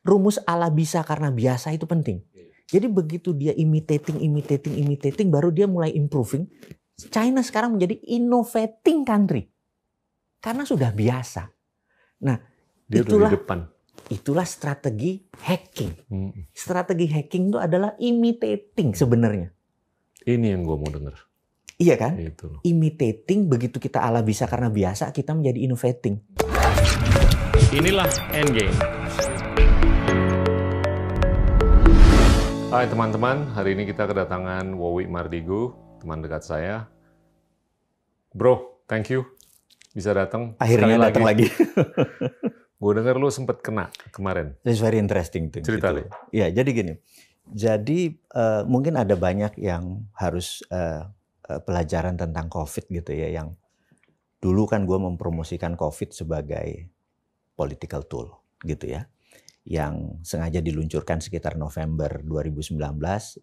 rumus ala bisa karena biasa itu penting. Jadi begitu dia imitating, baru dia mulai improving. China sekarang menjadi innovating country. Karena sudah biasa. Nah, dia udah di depan. Itulah strategi hacking. Strategi hacking itu adalah imitating sebenarnya. Ini yang gue mau denger. Iya kan? Itu. Imitating, begitu kita ala bisa karena biasa, kita menjadi innovating. Inilah Endgame. Hai teman-teman, hari ini kita kedatangan Wowi Mardigu, teman dekat saya. Bro, thank you bisa datang. Akhirnya datang lagi. Gue dengar lu sempat kena kemarin. It's very interesting thing. Cerita gitu. Ya, jadi gini. Jadi mungkin ada banyak yang harus pelajaran tentang COVID gitu ya. Yang dulu kan gue mempromosikan COVID sebagai political tool gitu ya. Yang sengaja diluncurkan sekitar November 2019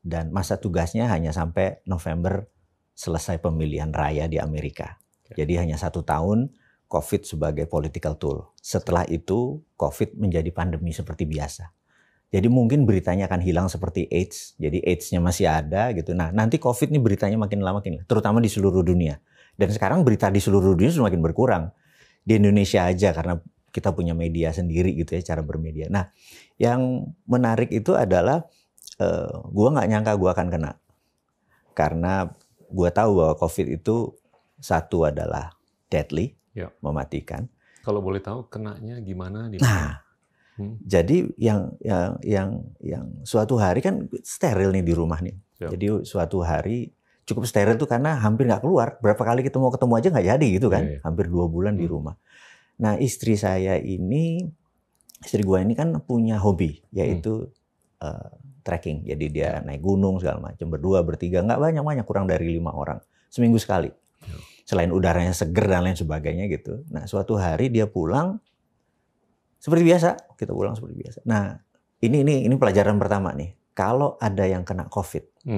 dan masa tugasnya hanya sampai November selesai pemilihan raya di Amerika. Jadi hanya 1 tahun COVID sebagai political tool. Setelah itu COVID menjadi pandemi seperti biasa. Jadi mungkin beritanya akan hilang seperti AIDS. Jadi AIDS-nya masih ada gitu. Nah nanti COVID ini beritanya makin lama makin, terutama di seluruh dunia. Dan sekarang berita di seluruh dunia semakin berkurang. Di Indonesia aja karena kita punya media sendiri gitu ya, cara bermedia. Nah yang menarik itu adalah gue nggak nyangka gue akan kena. Karena gue tahu bahwa COVID itu satu adalah deadly, ya, mematikan. Kalau boleh tahu kenanya gimana? Nah, jadi yang suatu hari kan steril nih di rumah nih. Ya. Jadi suatu hari cukup steril tuh karena hampir nggak keluar. Berapa kali kita mau ketemu aja nggak jadi gitu kan? Ya. Hampir 2 bulan di rumah. Nah istri gue ini kan punya hobi yaitu trekking. Jadi dia naik gunung segala macam, berdua, bertiga, nggak banyak, kurang dari 5 orang seminggu sekali. Selain udaranya seger dan lain sebagainya gitu. Nah suatu hari dia pulang seperti biasa, kita pulang seperti biasa. Nah ini pelajaran pertama nih. Kalau ada yang kena COVID,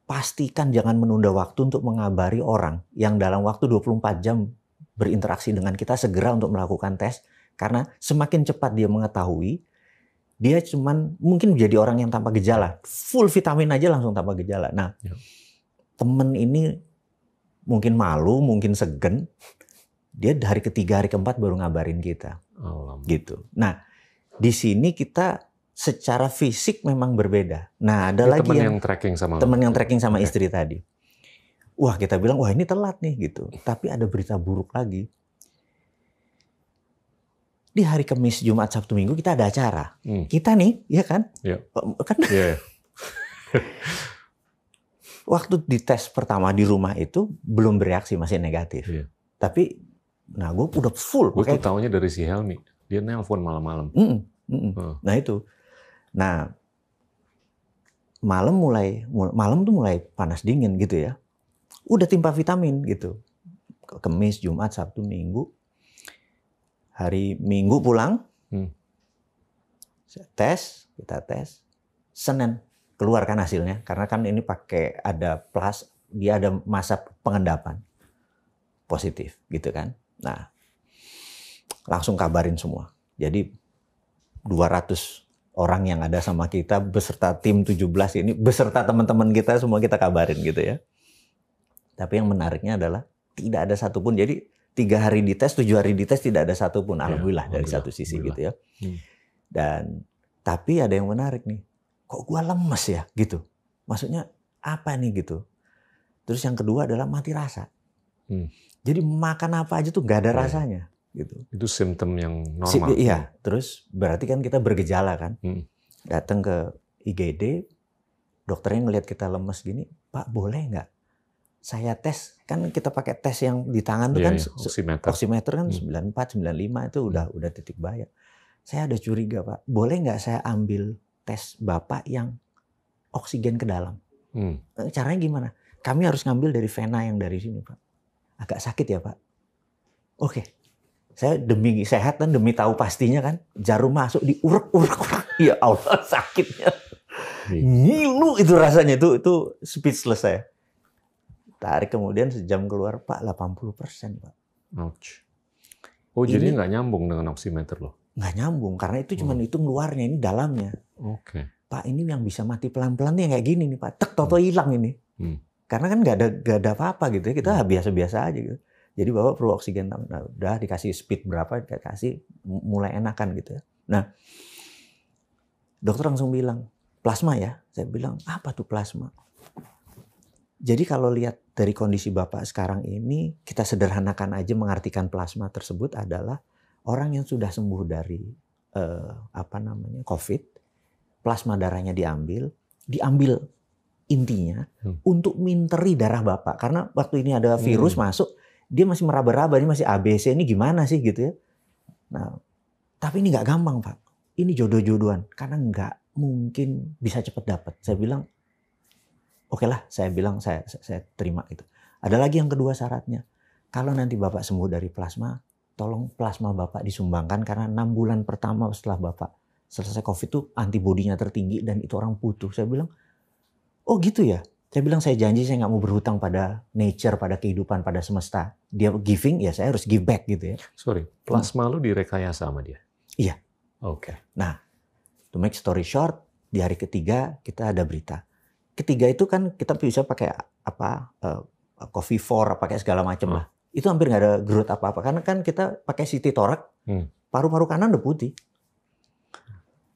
pastikan jangan menunda waktu untuk mengabari orang yang dalam waktu 24 jam berinteraksi dengan kita, segera untuk melakukan tes. Karena semakin cepat dia mengetahui, dia cuman mungkin menjadi orang yang tanpa gejala. Full vitamin aja langsung tanpa gejala. Nah, temen ini mungkin malu, mungkin segen. Dia hari ketiga, hari keempat baru ngabarin kita. Gitu. Nah, di sini kita secara fisik memang berbeda. Nah, ada lagi teman yang tracking sama istri tadi. Wah, kita bilang, wah ini telat nih gitu. Tapi ada berita buruk lagi. Di hari Kamis, Jumat, Sabtu, Minggu kita ada acara. Kita nih, ya kan? Yeah. Kan? Yeah. Waktu dites pertama di rumah itu belum bereaksi, masih negatif. Yeah. Tapi, nah gue udah full. Gue tuh taunya dari si Helmi. Dia nelpon malam-malam. Nah itu. Nah, malam tuh mulai panas dingin gitu ya. Udah timpa vitamin gitu. Kamis, Jumat, Sabtu, Minggu. Hari Minggu pulang. Kita tes. Senin keluarkan hasilnya karena kan ini pakai ada plus, dia ada masa pengendapan positif gitu kan. Nah langsung kabarin semua, jadi 200 orang yang ada sama kita beserta tim 17 ini beserta teman-teman kita semua kita kabarin gitu ya. Tapi yang menariknya adalah tidak ada satupun, jadi 3 hari dites, 7 hari dites tidak ada satupun, alhamdulillah dari satu sisi gitu ya. Dan tapi ada yang menarik nih. Kok gue lemes ya gitu. Maksudnya apa nih gitu. Terus yang kedua adalah mati rasa. Jadi makan apa aja tuh gak ada rasanya gitu. Itu simptom yang normal. Iya, terus berarti kan kita bergejala kan. Datang ke IGD, dokternya ngelihat kita lemes gini, Pak boleh nggak saya tes? Kan kita pakai tes yang di tangan tuh kan oximeter kan 94, 95 itu udah titik bahaya. Saya ada curiga Pak, boleh nggak saya ambil tes Bapak yang oksigen ke dalam. Caranya gimana? Kami harus ngambil dari vena yang dari sini, Pak. Agak sakit ya, Pak. Oke. Saya demi sehat dan demi tahu pastinya kan, jarum masuk diurek-urek. Ya Allah, sakitnya. Ngilu itu rasanya, itu speechless saya. Tarik kemudian sejam keluar, Pak, 80%, Pak. Ouch. Oh, jadi nggak nyambung dengan oximeter loh? nggak nyambung karena itu cuma hitung luarnya, ini dalamnya. Pak, ini yang bisa mati pelan-pelan nih yang kayak gini nih Pak, tek toto hilang ini. Karena kan nggak ada apa-apa gitu ya, kita biasa-biasa aja gitu. Jadi Bapak perlu oksigen, nah, udah dikasih speed berapa, dikasih mulai enakan gitu ya. Nah, dokter langsung bilang, plasma ya. Saya bilang, apa tuh plasma? Jadi kalau lihat dari kondisi Bapak sekarang ini, kita sederhanakan aja mengartikan plasma tersebut adalah orang yang sudah sembuh dari COVID, plasma darahnya diambil intinya untuk minteri darah Bapak. Karena waktu ini ada virus masuk, dia masih meraba-raba, ini masih ABC, ini gimana sih gitu ya. Nah, tapi ini nggak gampang Pak. Ini jodoh-jodohan, karena nggak mungkin bisa cepat dapat. Saya bilang, oke lah, saya bilang saya terima itu. Ada lagi yang kedua syaratnya. Kalau nanti Bapak sembuh dari plasma, tolong plasma Bapak disumbangkan karena 6 bulan pertama setelah Bapak selesai COVID itu antibodinya tertinggi dan itu orang butuh. Saya bilang, oh gitu ya. Saya bilang saya janji saya nggak mau berhutang pada nature, pada kehidupan, pada semesta. Dia giving, ya saya harus give back gitu ya. Sorry, plasma lu direkayasa sama dia? Iya. Oke. Nah, to make story short, di hari ketiga kita ada berita. Ketiga itu kan kita bisa pakai coffee pakai segala macam lah. Itu hampir nggak ada growth apa-apa karena kan kita pakai CT thorax, paru-paru kanan udah putih.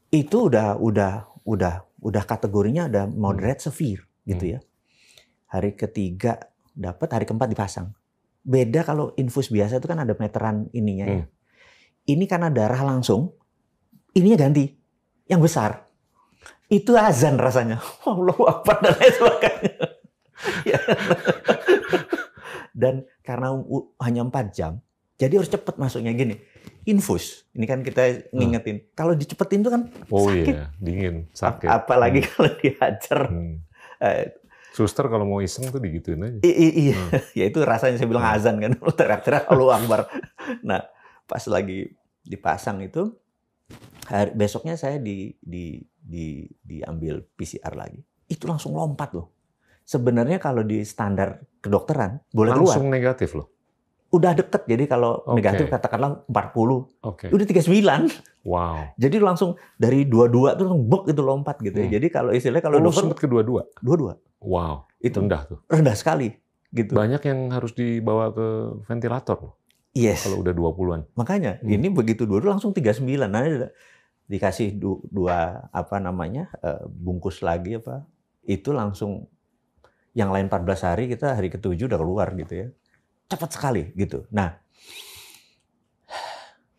Itu udah kategorinya ada moderate severe gitu ya. Hari ketiga dapat, hari keempat dipasang. Beda kalau infus biasa itu kan ada meteran ininya ya. Ini karena darah langsung, ininya ganti yang besar. Itu azan rasanya. Allahu Akbar dan lain sebagainya. Dan karena hanya 4 jam, jadi harus cepat masuknya gini. Infus, ini kan kita ngingetin. Kalau dicepetin itu kan sakit. Iya, dingin, sakit. Apalagi kalau dihajar. Suster kalau mau iseng tuh digituin aja. Iya, ya itu rasanya saya bilang azan kan. Teriak-teriak Allahu Akbar. Nah, pas lagi dipasang itu, besoknya saya diambil PCR lagi. Itu langsung lompat loh. Sebenarnya kalau di standar kedokteran boleh keluar. Langsung negatif loh. Udah deket, jadi kalau negatif katakanlah 40, udah 39. Wow. Jadi langsung dari 22 tuh langsung bek itu lompat gitu ya. Jadi kalau istilahnya kalau dokter sempat ke 22. 22. Wow. Itu rendah tuh. Rendah sekali gitu. Banyak yang harus dibawa ke ventilator loh. Yes. Kalau udah 20-an. Makanya ini begitu 22 langsung 39. Nah, dikasih dua bungkus lagi itu langsung yang lain 14 hari, kita hari ke-7 udah keluar gitu ya. Cepat sekali gitu. Nah,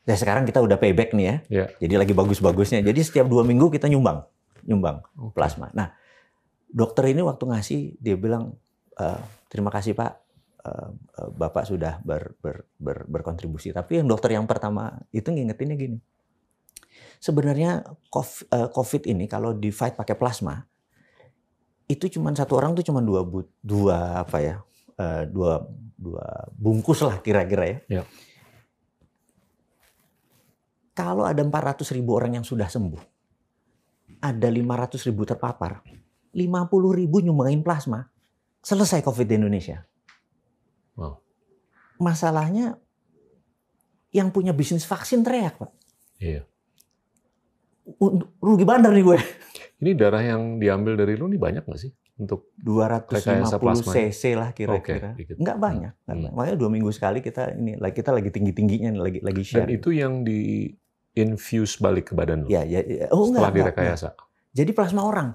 ya sekarang kita udah payback nih ya. Yeah. Jadi lagi bagus-bagusnya. Jadi setiap 2 minggu kita nyumbang plasma. Nah, dokter ini waktu ngasih dia bilang terima kasih Pak, Bapak sudah berkontribusi. Tapi yang dokter yang pertama itu ngingetinnya gini. Sebenarnya COVID ini kalau di fight pakai plasma itu cuma satu orang tuh cuma dua bungkus lah kira-kira ya. Yeah. Kalau ada 400.000 orang yang sudah sembuh, ada 500.000 terpapar, 50.000 nyumbangin plasma, selesai COVID di Indonesia. Wow. Masalahnya yang punya bisnis vaksin teriak, Pak. Iya. Rugi bandar nih gue. Ini darah yang diambil dari lu nih banyak nggak sih? Untuk 250 cc lah kira-kira. Nggak banyak. Makanya 2 minggu sekali kita lagi tinggi-tingginya lagi share. Dan itu yang di-infuse balik ke badan lu? Ya. Setelah direkayasa? Jadi plasma orang.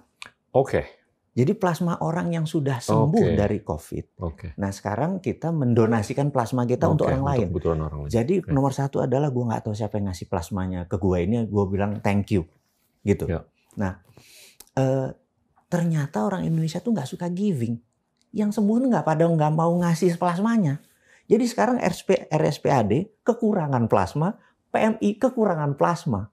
Oke. Jadi plasma orang yang sudah sembuh dari COVID. Nah sekarang kita mendonasikan plasma kita untuk orang lain. Jadi nomor 1 adalah gue nggak tahu siapa yang ngasih plasmanya ke gue ini. Gue bilang thank you. Gitu. Ya. Nah ternyata orang Indonesia tuh nggak suka giving. Yang sembuh tuh nggak mau ngasih plasmanya. Jadi sekarang RSPAD kekurangan plasma, PMI kekurangan plasma.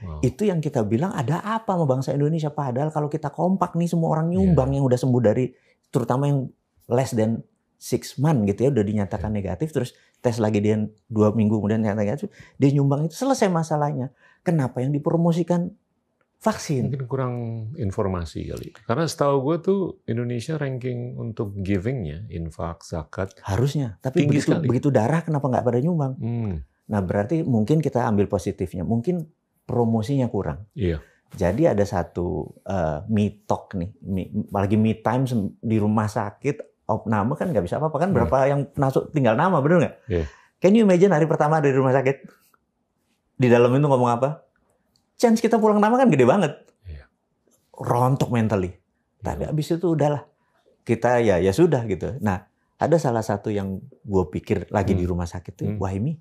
Wow. Itu yang kita bilang ada apa sama bangsa Indonesia. Padahal kalau kita kompak nih semua orang nyumbang yang udah sembuh dari, terutama yang less than 6 months gitu ya udah dinyatakan negatif, terus tes lagi dia 2 minggu kemudian nyata negatif, dia nyumbang itu selesai masalahnya. Kenapa yang dipromosikan vaksin? Mungkin kurang informasi kali. Karena setahu gue tuh Indonesia ranking untuk givingnya, infak, zakat. Harusnya. Tapi begitu darah kenapa nggak pada nyumbang? Nah, berarti mungkin kita ambil positifnya. Mungkin promosinya kurang. Iya. Jadi ada satu me talk nih, lagi me time di rumah sakit, opname kan nggak bisa apa-apa kan, berapa yang masuk tinggal nama, bener nggak? Iya. Can you imagine hari pertama dari rumah sakit, di dalam itu ngomong apa? Chance kita pulang nama kan gede banget. Iya. Rontok mentally. Tapi abis itu udahlah, kita ya sudah gitu. Nah, ada salah satu yang gue pikir lagi di rumah sakit tuh, wah ini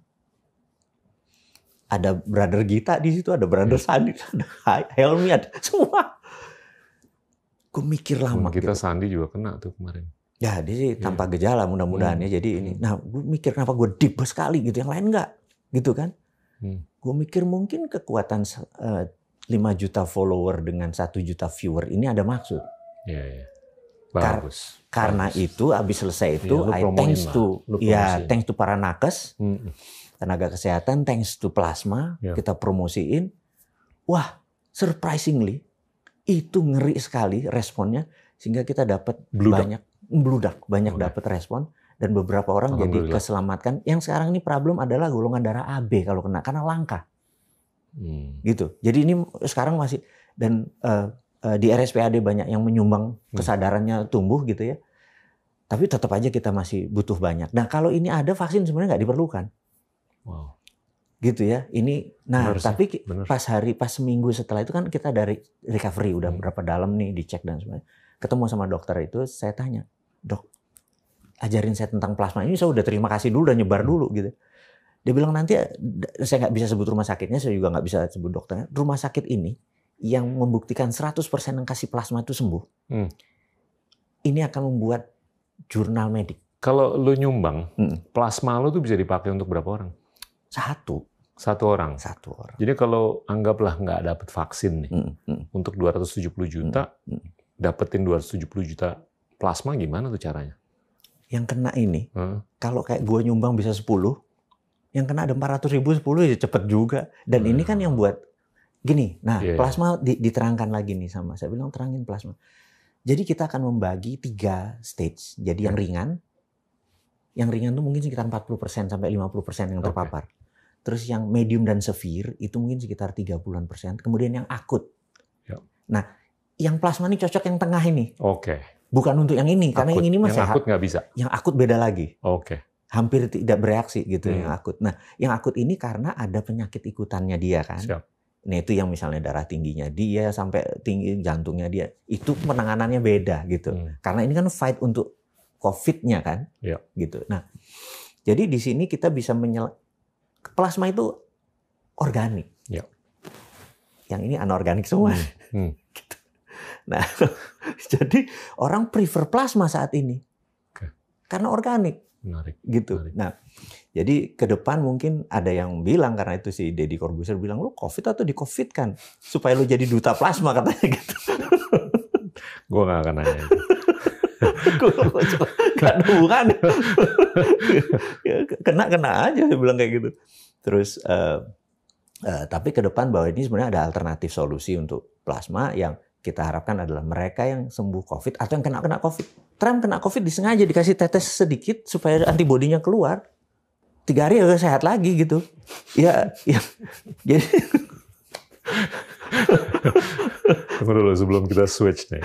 ada brother Gita di situ, ada brother Sandi, ada Helmi, ada semua. Gue mikir lama. Kita gitu. Sandi juga kena tuh kemarin. Ya, dia sih tanpa gejala mudah-mudahan ya. Jadi ini, nah gue mikir kenapa gue deep sekali gitu, yang lain enggak, gitu kan? Gue mikir mungkin kekuatan 5 juta follower dengan 1 juta viewer ini ada maksud. Iya. Bagus. Karena itu abis selesai itu, thanks to para nakes. Tenaga kesehatan, thanks to plasma, kita promosiin. Wah, surprisingly, itu ngeri sekali responnya, sehingga kita dapat banyak dapat respon, dan beberapa orang jadi keselamatkan. Yang sekarang ini problem adalah golongan darah AB kalau kena, karena langka. Gitu. Jadi ini sekarang masih, dan di RSPAD banyak yang menyumbang kesadarannya tumbuh gitu ya. Tapi tetap aja kita masih butuh banyak. Nah kalau ini ada, vaksin sebenarnya nggak diperlukan. Wow. Gitu ya. Ini, nah tapi pas seminggu setelah itu kan kita dari recovery udah berapa dalam nih, dicek dan sebagainya. Ketemu sama dokter itu, saya tanya, dok, ajarin saya tentang plasma ini, saya udah terima kasih dulu, udah nyebar dulu gitu. Dia bilang nanti, saya nggak bisa sebut rumah sakitnya, saya juga nggak bisa sebut dokternya. Rumah sakit ini yang membuktikan 100% yang kasih plasma itu sembuh. Ini akan membuat jurnal medik. Kalau lu nyumbang, plasma lu tuh bisa dipakai untuk berapa orang? Satu orang. Jadi kalau anggaplah nggak dapat vaksin nih, untuk 270 juta, dapetin 270 juta plasma, gimana tuh caranya? Yang kena ini, kalau kayak gue nyumbang bisa 10, yang kena ada 400 ribu 10 ya cepet juga. Dan ini kan yang buat gini. Nah, plasma diterangkan lagi nih sama saya bilang, terangin plasma. Jadi kita akan membagi 3 stage. Jadi yang ringan tuh mungkin sekitar 40% sampai 50% yang terpapar. Terus yang medium dan severe itu mungkin sekitar 30%. Kemudian yang akut. Nah, yang plasma ini cocok yang tengah ini. Bukan untuk yang ini, karena yang ini masih akut nggak bisa. Yang akut beda lagi. Hampir tidak bereaksi gitu yang akut. Nah, yang akut ini karena ada penyakit ikutannya dia kan. Nah, itu yang misalnya darah tingginya dia sampai tinggi jantungnya dia. Itu penanganannya beda gitu. Karena ini kan fight untuk COVID-nya kan. Gitu. Nah, jadi di sini kita bisa plasma itu organik. Yang ini anorganik semua. Gitu. Nah, jadi orang prefer plasma saat ini. Karena organik. Menarik. Gitu. Nah, jadi ke depan mungkin ada yang bilang, karena itu si Deddy Corbuzier bilang, lu COVID atau di COVID kan? Supaya lu jadi duta plasma katanya gitu. Gue nggak akan nanya. Gak ada hubungannya. Kena aja, saya bilang kayak gitu. Terus, tapi ke depan bahwa ini sebenarnya ada alternatif solusi untuk plasma yang kita harapkan adalah mereka yang sembuh COVID atau yang kena COVID. Trump kena COVID disengaja dikasih tetes sedikit supaya antibodinya keluar. 3 hari udah sehat lagi gitu. Ya. Jadi tunggu dulu sebelum kita switch nih.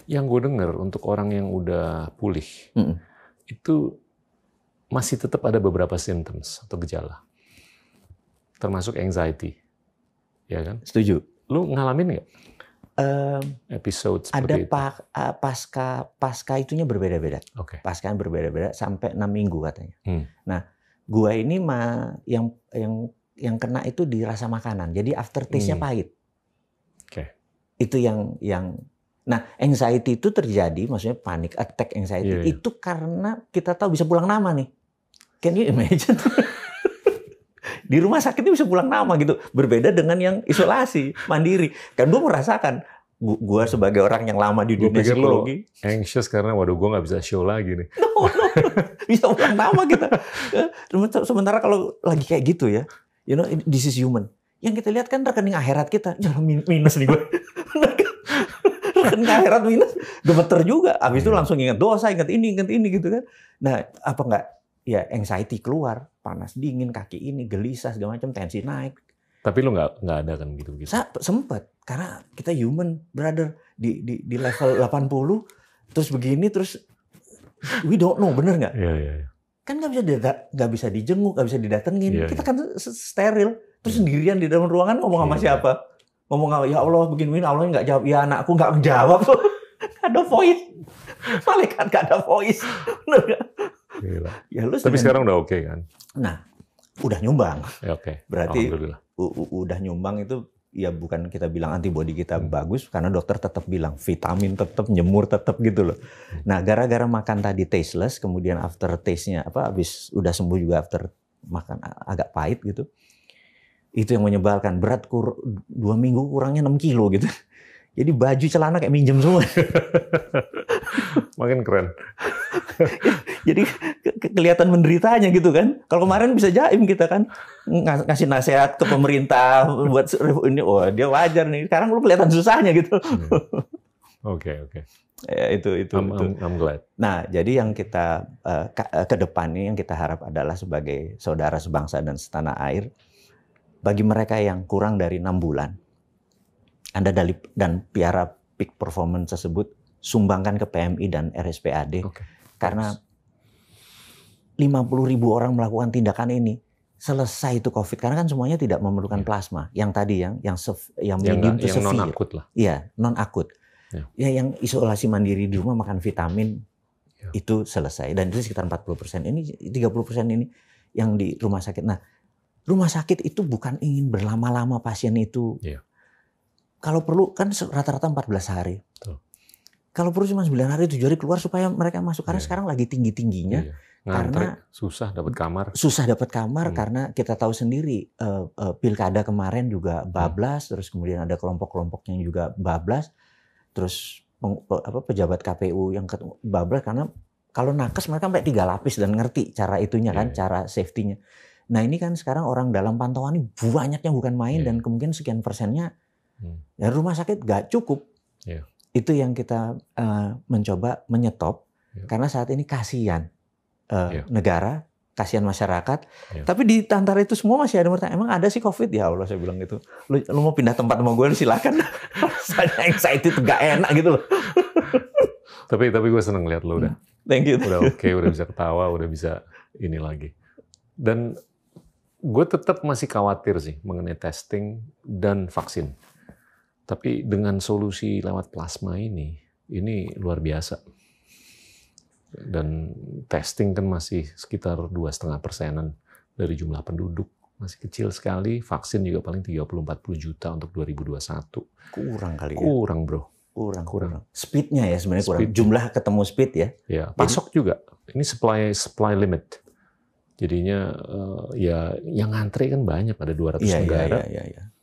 Yang gue dengar untuk orang yang udah pulih, itu masih tetap ada beberapa symptoms atau gejala. Termasuk anxiety. Ya kan? Setuju. Lu ngalamin nggak? Episode seperti ada pasca itunya berbeda-beda. Pasca berbeda-beda sampai 6 minggu katanya. Nah, gua ini yang kena itu di rasa makanan. Jadi aftertaste-nya pahit. Itu yang nah, anxiety itu terjadi, maksudnya panic attack anxiety itu karena kita tahu bisa pulang nama nih. Can you imagine? Di rumah sakit bisa pulang nama gitu. Berbeda dengan yang isolasi, mandiri. Kan gue merasakan, gue sebagai orang yang lama di dunia psikologi. Anxious karena waduh gue nggak bisa show lagi nih. No. Bisa pulang nama kita. Sementara kalau lagi kayak gitu ya, you know, this is human. Yang kita lihat kan rekening akhirat kita. Jangan minus nih gue. Rekening akhirat minus. Gemeter juga. Habis itu langsung ingat dosa, ingat ini gitu kan. Nah, apa enggak? Ya anxiety keluar. panas dingin, kaki ini gelisah segala macam, tensi naik. Tapi lu nggak ada kan gitu? Sempet, karena kita human, brother, di level 80, terus begini, terus we don't know, bener nggak? Iya. Kan nggak bisa dijenguk, nggak bisa didatengin. Kita kan steril, terus sendirian di dalam ruangan ngomong sama siapa? Ngomong, ya Allah begini, Allah nggak jawab. Ya anakku nggak menjawab. Ada voice. Malaikat nggak ada voice. Bener nggak? Ya, tapi sekarang udah oke kan? Nah, udah nyumbang. Ya, oke. Berarti udah nyumbang itu ya bukan kita bilang antibodi kita bagus, karena dokter tetap bilang vitamin tetap, nyemur tetap gitu loh. Nah, gara-gara makan tadi tasteless, kemudian after taste-nya habis udah sembuh juga after makan agak pahit gitu. Itu yang menyebalkan, berat 2 minggu kurangnya 6 kilo gitu. Jadi baju celana kayak minjem semua. Makin keren. Jadi kelihatan menderitanya gitu kan. Kalau kemarin bisa jaim kita kan, ngasih nasihat ke pemerintah buat ini, dia wajar nih. Sekarang lu kelihatan susahnya gitu. Oke. Ya, itu. I'm glad. Nah, jadi yang kita ke depan nih yang kita harap adalah sebagai saudara sebangsa dan setanah air, bagi mereka yang kurang dari 6 bulan, Anda dan piara peak performance tersebut sumbangkan ke PMI dan RSPAD. Karena 50.000 orang melakukan tindakan ini, selesai itu COVID. Karena kan semuanya tidak memerlukan plasma. Yang tadi yang medium to severe. Yang non-akut lah. Iya, non-akut. Ya, yang isolasi mandiri di rumah makan vitamin, itu selesai. Dan itu sekitar 40%. Ini 30% ini yang di rumah sakit. Nah, rumah sakit itu bukan ingin berlama-lama pasien itu. Kalau perlu kan rata-rata 14 hari. Betul. Kalau perlu cuma 9 hari, 7 hari keluar supaya mereka masuk. Karena sekarang lagi tinggi-tingginya. Karena susah dapat kamar. Karena kita tahu sendiri pilkada kemarin juga bablas, terus kemudian ada kelompok-kelompok yang juga bablas, terus pejabat KPU yang bablas karena kalau nakes mereka sampai 3 lapis dan ngerti cara itunya kan, cara safety-nya. Nah ini kan sekarang orang dalam pantauan ini banyaknya bukan main dan kemungkinan sekian persennya ya rumah sakit nggak cukup. Itu yang kita mencoba menyetop karena saat ini kasihan negara, kasihan masyarakat. Tapi di antara itu semua masih ada yang bertanya, emang ada sih COVID? Ya Allah, saya bilang gitu. Lu mau pindah tempat sama gue, silakan. Rasanya anxiety itu nggak enak gitu loh. Tapi gue seneng lihat lo udah. Thank you. Udah oke, udah bisa ketawa, udah bisa ini lagi. Dan gue tetap masih khawatir sih mengenai testing dan vaksin. Tapi dengan solusi lewat plasma ini luar biasa. Dan testing kan masih sekitar 2,5% dari jumlah penduduk. Masih kecil sekali. Vaksin juga paling 30-40 juta untuk 2021. Kurang kali ya? Kurang, bro. Kurang. Speed-nya ya sebenarnya kurang. Jumlah ketemu speed ya? Ya, pasok juga. Ini supply limit. Jadinya ya yang ngantri kan banyak, ada 200 negara.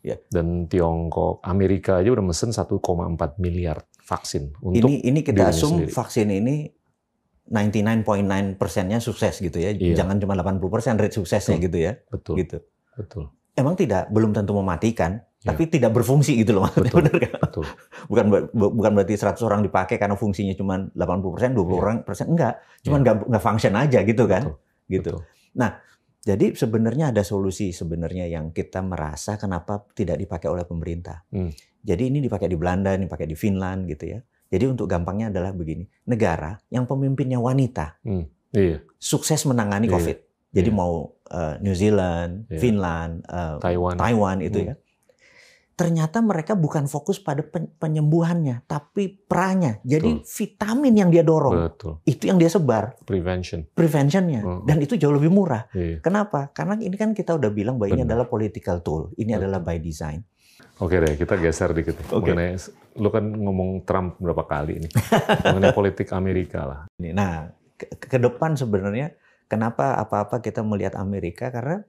Iya. Dan Tiongkok, Amerika aja udah mesen 1,4 miliar vaksin untuk ini kita assume vaksin ini 99.9%-nya sukses gitu ya. Jangan cuma 80% rate suksesnya gitu ya. Betul. Gitu. Betul. Emang belum tentu mematikan, tapi tidak berfungsi gitu loh maksudnya. Betul. Benar kan? Betul. Bukan berarti 100 orang dipakai karena fungsinya cuma 80%, 20%, enggak. Cuma nggak function aja gitu kan. Betul. Gitu. Betul. Nah, jadi sebenarnya ada solusi sebenarnya yang kita merasa kenapa tidak dipakai oleh pemerintah. Jadi ini dipakai di Belanda, ini dipakai di Finland gitu ya. Jadi untuk gampangnya adalah begini, negara yang pemimpinnya wanita sukses menangani COVID. Jadi mau New Zealand, Finland, Taiwan itu ya. Ternyata mereka bukan fokus pada penyembuhannya, tapi pranya. Jadi vitamin yang dia dorong, itu yang dia sebar. Preventionnya. Dan itu jauh lebih murah. Kenapa? Karena ini kan kita udah bilang bahwa ini adalah political tool. Ini adalah by design. Oke deh, kita geser dikit. Mengenai, lu kan ngomong Trump berapa kali ini. Mengenai politik Amerika lah. Nah, ke depan sebenarnya kenapa apa-apa kita melihat Amerika? Karena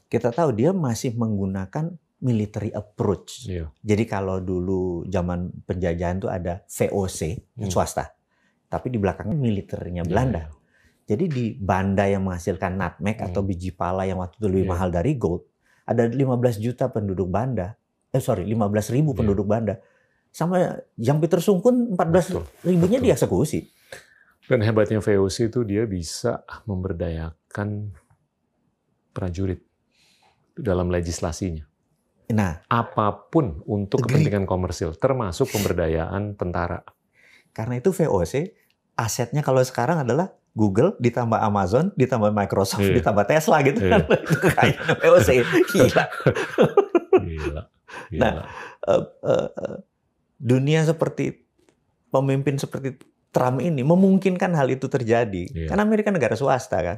kita tahu dia masih menggunakan military approach. Jadi kalau dulu zaman penjajahan itu ada VOC, swasta. Tapi di belakangnya militernya Belanda. Jadi di Banda yang menghasilkan nutmeg atau biji pala yang waktu itu lebih mahal dari gold, ada 15 juta penduduk Banda. 15.000 penduduk Banda. Sama Jan Pieter Sungkun 14.000-nya dieksekusi. Dan hebatnya VOC itu dia bisa memberdayakan prajurit dalam legislasinya. Nah, apapun untuk kepentingan komersil, termasuk pemberdayaan tentara. Karena itu VOC, asetnya kalau sekarang adalah Google, ditambah Amazon, ditambah Microsoft, ditambah Tesla gitu kan. Itu kayak VOC. Gila. Gila. Nah, dunia seperti pemimpin seperti Trump ini memungkinkan hal itu terjadi. Karena Amerika negara swasta kan.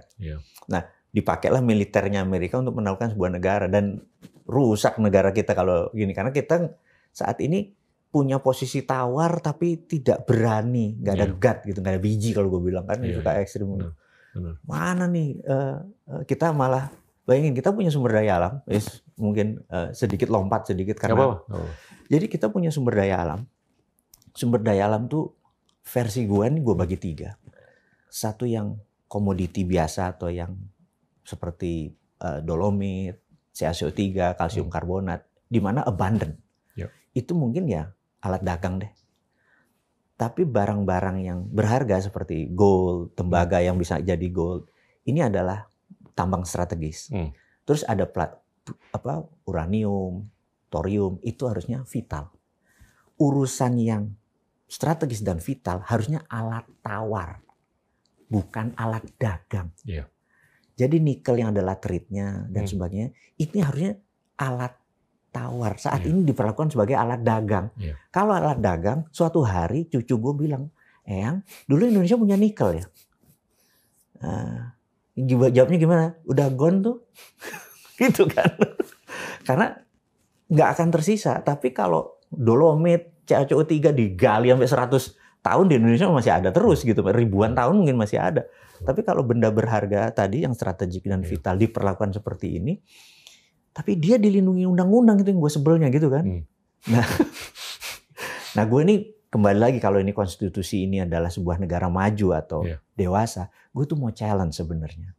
Nah, dipakailah militernya Amerika untuk menaklukkan sebuah negara dan rusak negara kita kalau gini, karena kita saat ini punya posisi tawar tapi tidak berani, nggak ada gut gitu, nggak ada biji kalau gue bilang kan, suka ekstrim. Mana nih kita malah bayangin kita punya sumber daya alam, mungkin sedikit lompat sedikit karena jadi kita punya sumber daya alam. Sumber daya alam tuh versi gue nih gue bagi 3. Satu yang komoditi biasa atau yang seperti dolomit, CaCO3, kalsium karbonat, di mana abundant. Itu mungkin ya alat dagang deh. Tapi barang-barang yang berharga seperti gold, tembaga yang bisa jadi gold, ini adalah tambang strategis. Terus ada uranium, thorium, itu harusnya vital. Urusan yang strategis dan vital harusnya alat tawar, bukan alat dagang. Jadi nikel yang ada lateritnya dan sebagainya, ini harusnya alat tawar. Saat ini diperlakukan sebagai alat dagang. Kalau alat dagang, suatu hari cucu gue bilang, Eyang, dulu Indonesia punya nikel ya. Jawabnya gimana? Udah gone tuh? Gitu kan. Karena nggak akan tersisa. Tapi kalau dolomit, CaCO3 digali sampai 100 tahun di Indonesia masih ada terus gitu. Ribuan tahun mungkin masih ada. Tapi kalau benda berharga tadi yang strategik dan vital diperlakukan seperti ini, tapi dia dilindungi undang-undang, itu yang gue sebelnya gitu kan. Nah gue ini kembali lagi, kalau ini konstitusi ini adalah sebuah negara maju atau dewasa, gue tuh mau challenge sebenarnya.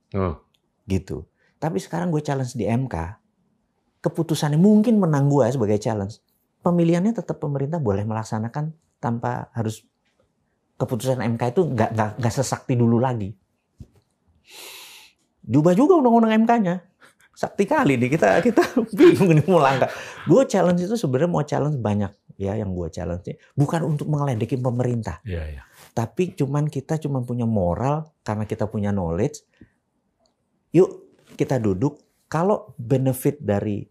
Gitu. Tapi sekarang gue challenge di MK, keputusannya mungkin menang gue sebagai challenge. Pemilihannya tetap pemerintah boleh melaksanakan tanpa harus keputusan MK itu nggak sesakti dulu lagi. Diubah juga undang-undang MK-nya. Sakti kali nih, kita bingung nih mau langkah. Gue challenge itu sebenarnya mau challenge banyak ya, yang gue challenge bukan untuk ngeledekin pemerintah. Tapi kita punya moral karena kita punya knowledge. Yuk kita duduk, kalau benefit dari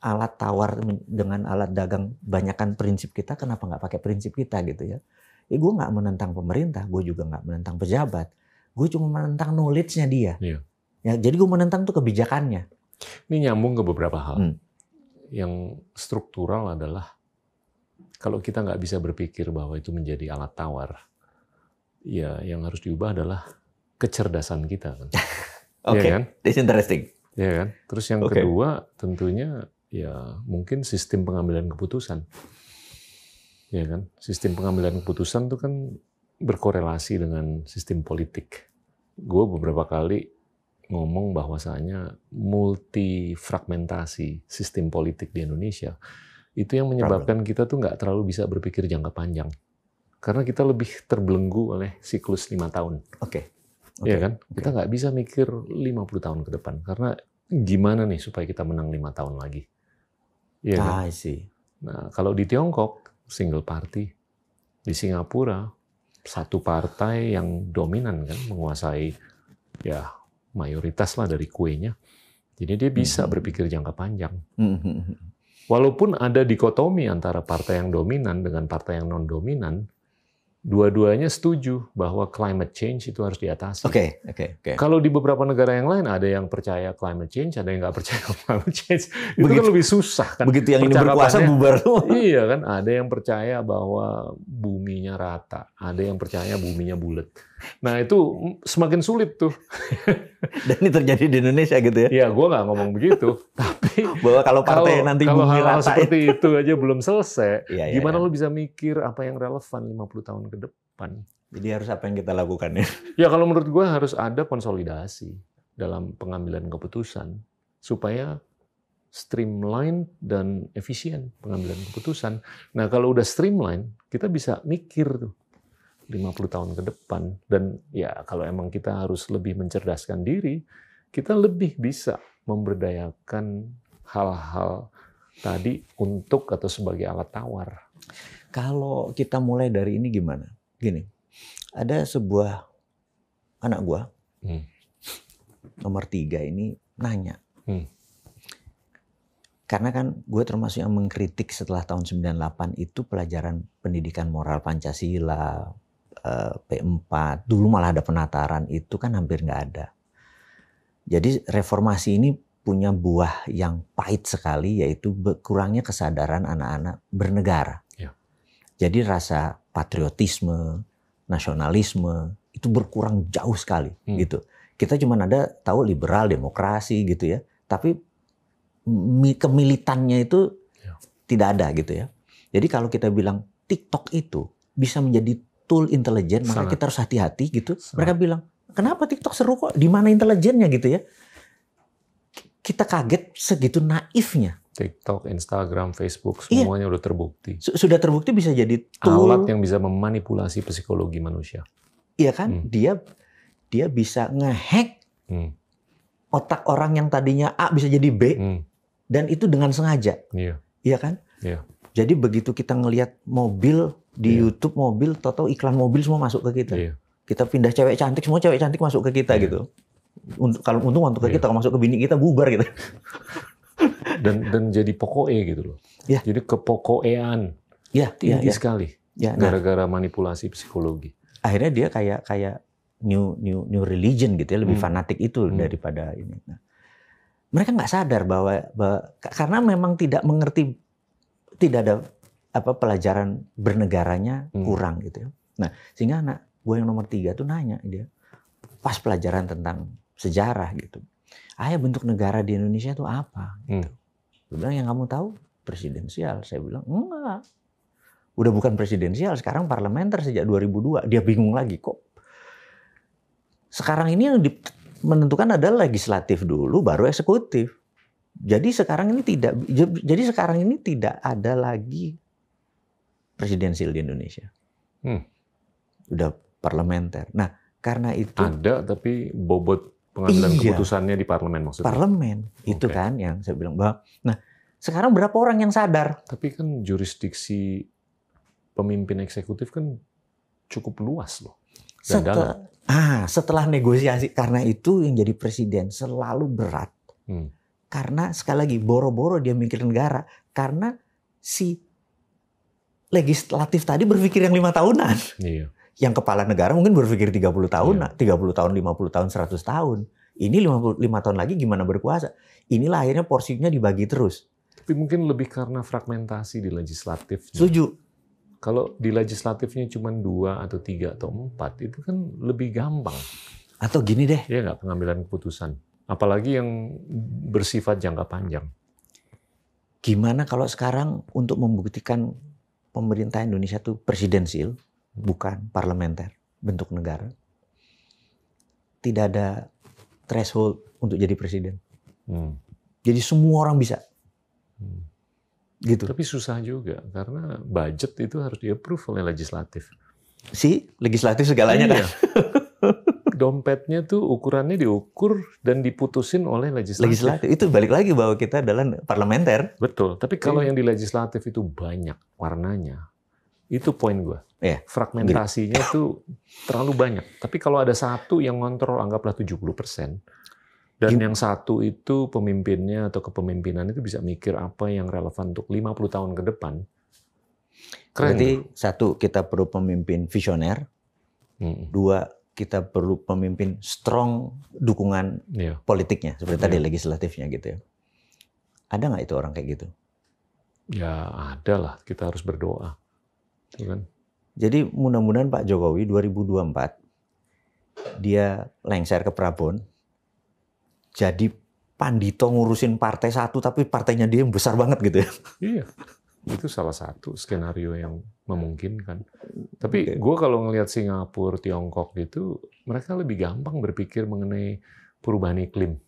alat tawar dengan alat dagang banyakkan prinsip kita, kenapa nggak pakai prinsip kita gitu ya. Gue nggak menentang pemerintah, gue juga nggak menentang pejabat. Gue cuma menentang knowledge-nya dia. Ya, jadi gue menentang tuh kebijakannya. Ini nyambung ke beberapa hal. Yang struktural adalah kalau kita nggak bisa berpikir bahwa itu menjadi alat tawar, ya yang harus diubah adalah kecerdasan kita. Kan? Oke, kan? That's interesting. Ya kan? Terus yang kedua tentunya ya mungkin sistem pengambilan keputusan. Ya kan? Sistem pengambilan keputusan itu kan berkorelasi dengan sistem politik. Gue beberapa kali ngomong bahwasanya multifragmentasi sistem politik di Indonesia itu yang menyebabkan kita tuh nggak terlalu bisa berpikir jangka panjang. Karena kita lebih terbelenggu oleh siklus 5 tahun. Ya kan? Kita nggak bisa mikir 50 tahun ke depan. Karena gimana nih supaya kita menang 5 tahun lagi? Ya kan? Nah, kalau di Tiongkok, single party. Di Singapura, satu partai yang dominan kan, menguasai ya mayoritas lah dari kuenya. Jadi dia bisa berpikir jangka panjang. Walaupun ada dikotomi antara partai yang dominan dengan partai yang non-dominan, dua-duanya setuju bahwa climate change itu harus diatasi. Kalau di beberapa negara yang lain ada yang percaya climate change, ada yang nggak percaya climate change. Itu kan lebih susah kan. Begitu yang ini berkuasa bubar. Iya kan, ada yang percaya bahwa buminya rata, ada yang percaya buminya bulat. Nah itu semakin sulit tuh. Dan ini terjadi di Indonesia gitu ya? Ya, gue nggak ngomong begitu. Tapi bahwa kalau partai nanti bumi hal rata seperti itu aja belum selesai, gimana lo lu bisa mikir apa yang relevan 50 tahun ke depan? Jadi harus apa yang kita lakukan ya? Ya kalau menurut gue harus ada konsolidasi dalam pengambilan keputusan supaya streamline dan efisien pengambilan keputusan. Nah kalau udah streamline, kita bisa mikir tuh 50 tahun ke depan. Dan ya kalau emang kita harus lebih mencerdaskan diri, kita lebih bisa memberdayakan hal-hal tadi untuk atau sebagai alat tawar. Kalau kita mulai dari ini gimana? Gini, ada sebuah anak gua, nomor 3 ini nanya. Karena kan gue termasuk yang mengkritik setelah tahun 98 itu pelajaran pendidikan moral Pancasila, P4, dulu malah ada penataran, itu kan hampir nggak ada. Jadi reformasi ini punya buah yang pahit sekali, yaitu berkurangnya kesadaran anak-anak bernegara. Ya. Jadi rasa patriotisme, nasionalisme itu berkurang jauh sekali gitu. Kita cuma ada tahu liberal, demokrasi gitu ya, tapi kemilitannya itu tidak ada gitu ya. Jadi kalau kita bilang TikTok itu bisa menjadi tool intelijen, maka kita harus hati-hati gitu. Mereka bilang, kenapa TikTok seru kok? Di mana intelijennya gitu ya? Kita kaget segitu naifnya. TikTok, Instagram, Facebook, semuanya udah terbukti. Sudah terbukti bisa jadi tool. Alat yang bisa memanipulasi psikologi manusia. Iya kan? Dia bisa ngehack otak orang yang tadinya A bisa jadi B. Dan itu dengan sengaja. Iya kan? Iya. Jadi begitu kita ngelihat mobil di YouTube, mobil, tahu-tahu iklan mobil semua masuk ke kita. Kita pindah cewek cantik, semua cewek cantik masuk ke kita gitu. Kalau untung masuk ke kita, kalau masuk ke bini kita bubar gitu. Dan jadi pokoknya gitu loh. Jadi kepokokean. Tinggi sekali. Gara-gara manipulasi psikologi. Akhirnya dia kayak new religion gitu ya, lebih fanatik itu daripada ini. Nah, mereka nggak sadar bahwa karena memang tidak mengerti, tidak ada pelajaran bernegaranya kurang gitu ya. Nah, sehingga anak gue yang nomor 3 tuh nanya dia pas pelajaran tentang sejarah gitu. Ayah, bentuk negara di Indonesia itu apa? Gitu. Dia bilang, yang kamu tahu presidensial. Saya bilang, enggak. Udah bukan presidensial, sekarang parlementer sejak 2002. Dia bingung lagi kok. Sekarang ini yang menentukan adalah legislatif dulu, baru eksekutif. Jadi sekarang ini tidak ada lagi presidensial di Indonesia. Udah parlementer. Nah, karena itu ada, tapi bobot pengambilan keputusannya di parlemen maksudnya. Parlemen itu kan yang saya bilang bahwa. Nah, sekarang berapa orang yang sadar? Tapi kan jurisdiksi pemimpin eksekutif kan cukup luas loh. Setelah negosiasi, karena itu yang jadi presiden selalu berat. Karena sekali lagi boro-boro dia mikir negara, karena si legislatif tadi berpikir yang 5 tahunan. Yang kepala negara mungkin berpikir 30 tahun, 30 tahun, 50 tahun, 100 tahun. Ini 55 tahun lagi gimana berkuasa. Inilah akhirnya porsinya dibagi terus. Tapi mungkin lebih karena fragmentasi di legislatif. Setuju. Kalau di legislatifnya cuma 2 atau 3 atau 4, itu kan lebih gampang. Atau gini deh. Iya nggak, pengambilan keputusan. Apalagi yang bersifat jangka panjang. Gimana kalau sekarang untuk membuktikan pemerintah Indonesia itu presidensial, bukan parlementer, bentuk negara. Tidak ada threshold untuk jadi presiden. Jadi semua orang bisa. Gitu. Tapi susah juga, karena budget itu harus di-approve oleh legislatif. Legislatif segalanya kan. Dompetnya tuh ukurannya diukur dan diputusin oleh legislatif. Itu balik lagi bahwa kita adalah parlementer. Betul, tapi kalau yang di legislatif itu banyak warnanya, itu poin gue. Fragmentasinya tuh terlalu banyak. Tapi kalau ada satu yang ngontrol, anggaplah 70%, dan yang satu itu pemimpinnya atau kepemimpinan itu bisa mikir apa yang relevan untuk 50 tahun ke depan. Keren. Berarti satu, kita perlu pemimpin visioner. 2, kita perlu pemimpin strong dukungan politiknya, seperti tadi legislatifnya gitu ya. Ada nggak itu orang kayak gitu? Ya ada lah, kita harus berdoa. Kan? Jadi mudah-mudahan Pak Jokowi 2024 dia lengser ke Prabon, jadi pandito ngurusin partai satu tapi partainya dia yang besar banget gitu ya. Iya, itu salah satu skenario yang memungkinkan. Tapi gue kalau ngelihat Singapura, Tiongkok gitu, mereka lebih gampang berpikir mengenai perubahan iklim.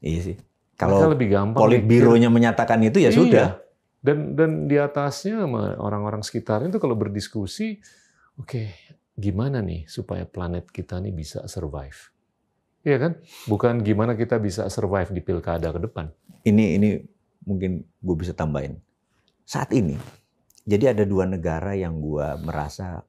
Iya sih. Kalau lebih gampang politbironya menyatakan itu ya sudah. Dan di atasnya sama orang-orang sekitarnya itu kalau berdiskusi, oke, gimana nih supaya planet kita nih bisa survive? Iya kan? Bukan gimana kita bisa survive di pilkada ke depan. Ini mungkin gue bisa tambahin. Saat ini, jadi ada 2 negara yang gue merasa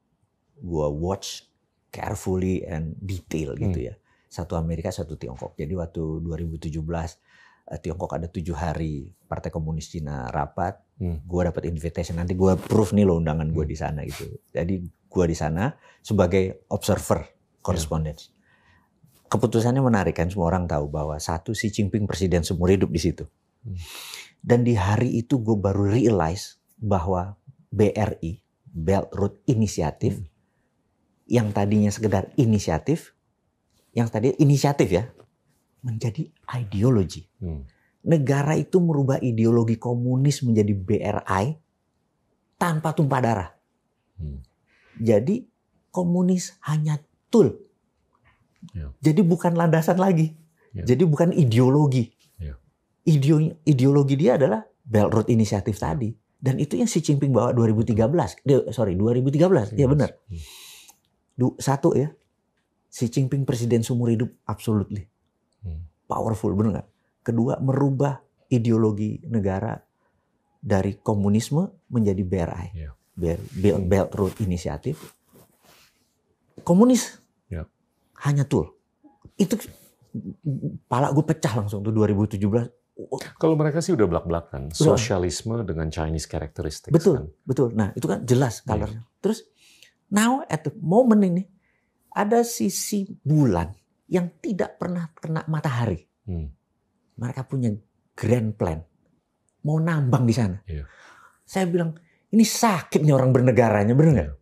gue watch carefully and detail gitu ya. Satu Amerika, satu Tiongkok. Jadi waktu 2017 Tiongkok ada 7 hari Partai Komunis Cina rapat, gue dapat invitation. Nanti gue proof nih lo undangan gue di sana gitu. Jadi gue di sana sebagai observer, correspondence. Keputusannya menarik kan, semua orang tahu bahwa satu Xi Jinping presiden seumur hidup di situ. Dan di hari itu gue baru realize bahwa BRI, Belt Road Initiative, yang tadinya sekedar inisiatif, ya, menjadi ideologi. Negara itu merubah ideologi komunis menjadi BRI tanpa tumpah darah. Jadi komunis hanya tool. Jadi bukan landasan lagi. Jadi bukan ideologi. Ideologi dia adalah Belt Road Initiative tadi. Dan itu yang Xi Jinping bawa 2013. Ya benar. Satu ya, Xi Jinping presiden seumur hidup absolutely powerful, benar nggak? Kedua, merubah ideologi negara dari komunisme menjadi BRI, Belt Road Initiative. Komunis hanya tool. Itu pala gue pecah langsung tuh 2017. Kalau mereka sih udah belak-belakan, sosialisme dengan Chinese characteristics. Betul, kan? Betul. Nah itu kan jelas colornya. Terus now at the moment ini ada sisi bulan yang tidak pernah kena matahari. Mereka punya grand plan, mau nambang di sana. Saya bilang ini sakit nih orang bernegaranya, benar nggak?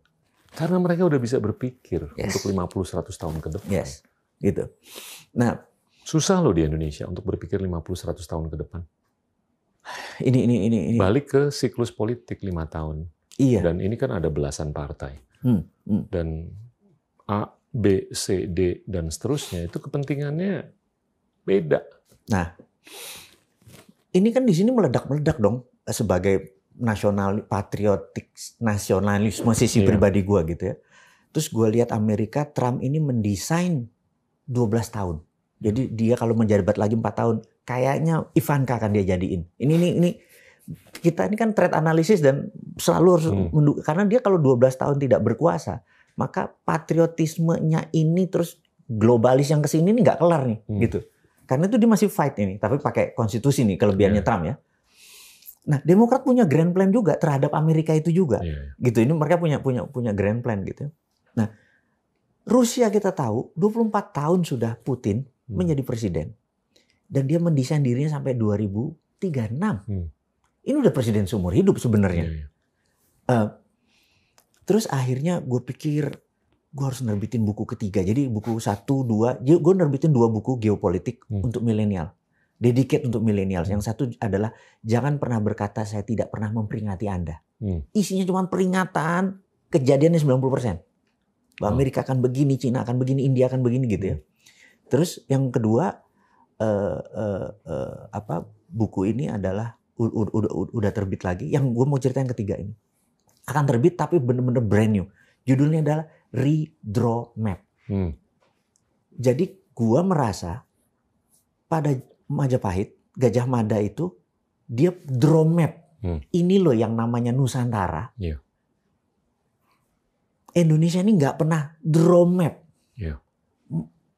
Karena mereka udah bisa berpikir untuk 50-100 tahun ke depan. Gitu. Nah, susah loh di Indonesia untuk berpikir 50-100 tahun ke depan. Ini. Balik ke siklus politik 5 tahun. Iya. Dan ini kan ada belasan partai. Dan A, B, C, D, dan seterusnya itu kepentingannya beda. Nah, ini kan di sini meledak-meledak dong sebagai patriotik nasionalisme sisi pribadi gue gitu ya. Terus gue lihat Amerika, Trump ini mendesain 12 tahun. Jadi dia kalau menjabat lagi 4 tahun, kayaknya Ivanka akan dia jadiin. Ini kita ini kan trade analysis dan selalu harus karena dia kalau 12 tahun tidak berkuasa, maka patriotismenya ini terus globalis yang kesini ini nggak kelar nih gitu. Karena itu dia masih fight ini, tapi pakai konstitusi nih kelebihannya Trump ya. Nah, Demokrat punya grand plan juga terhadap Amerika itu juga. Gitu. Ini mereka punya grand plan gitu. Nah, Rusia kita tahu 24 tahun sudah Putin menjadi presiden. Dan dia mendesain dirinya sampai 2036. Ini udah presiden seumur hidup sebenarnya. Terus akhirnya gue pikir gue harus nerbitin buku ketiga. Jadi buku 1, 2, gue nerbitin 2 buku geopolitik untuk milenial. Dedicate untuk milenial. Yang satu adalah jangan pernah berkata saya tidak pernah memperingati Anda. Isinya cuma peringatan, kejadiannya 90%. Bahwa Amerika akan begini, Cina akan begini, India akan begini gitu ya. Terus yang kedua, buku ini adalah udah terbit lagi. Yang gue mau cerita yang ketiga ini akan terbit tapi bener-bener brand new. Judulnya adalah Redraw Map. Jadi gue merasa pada Majapahit, Gajah Mada itu dia draw map. Ini loh yang namanya Nusantara. Indonesia ini nggak pernah draw map.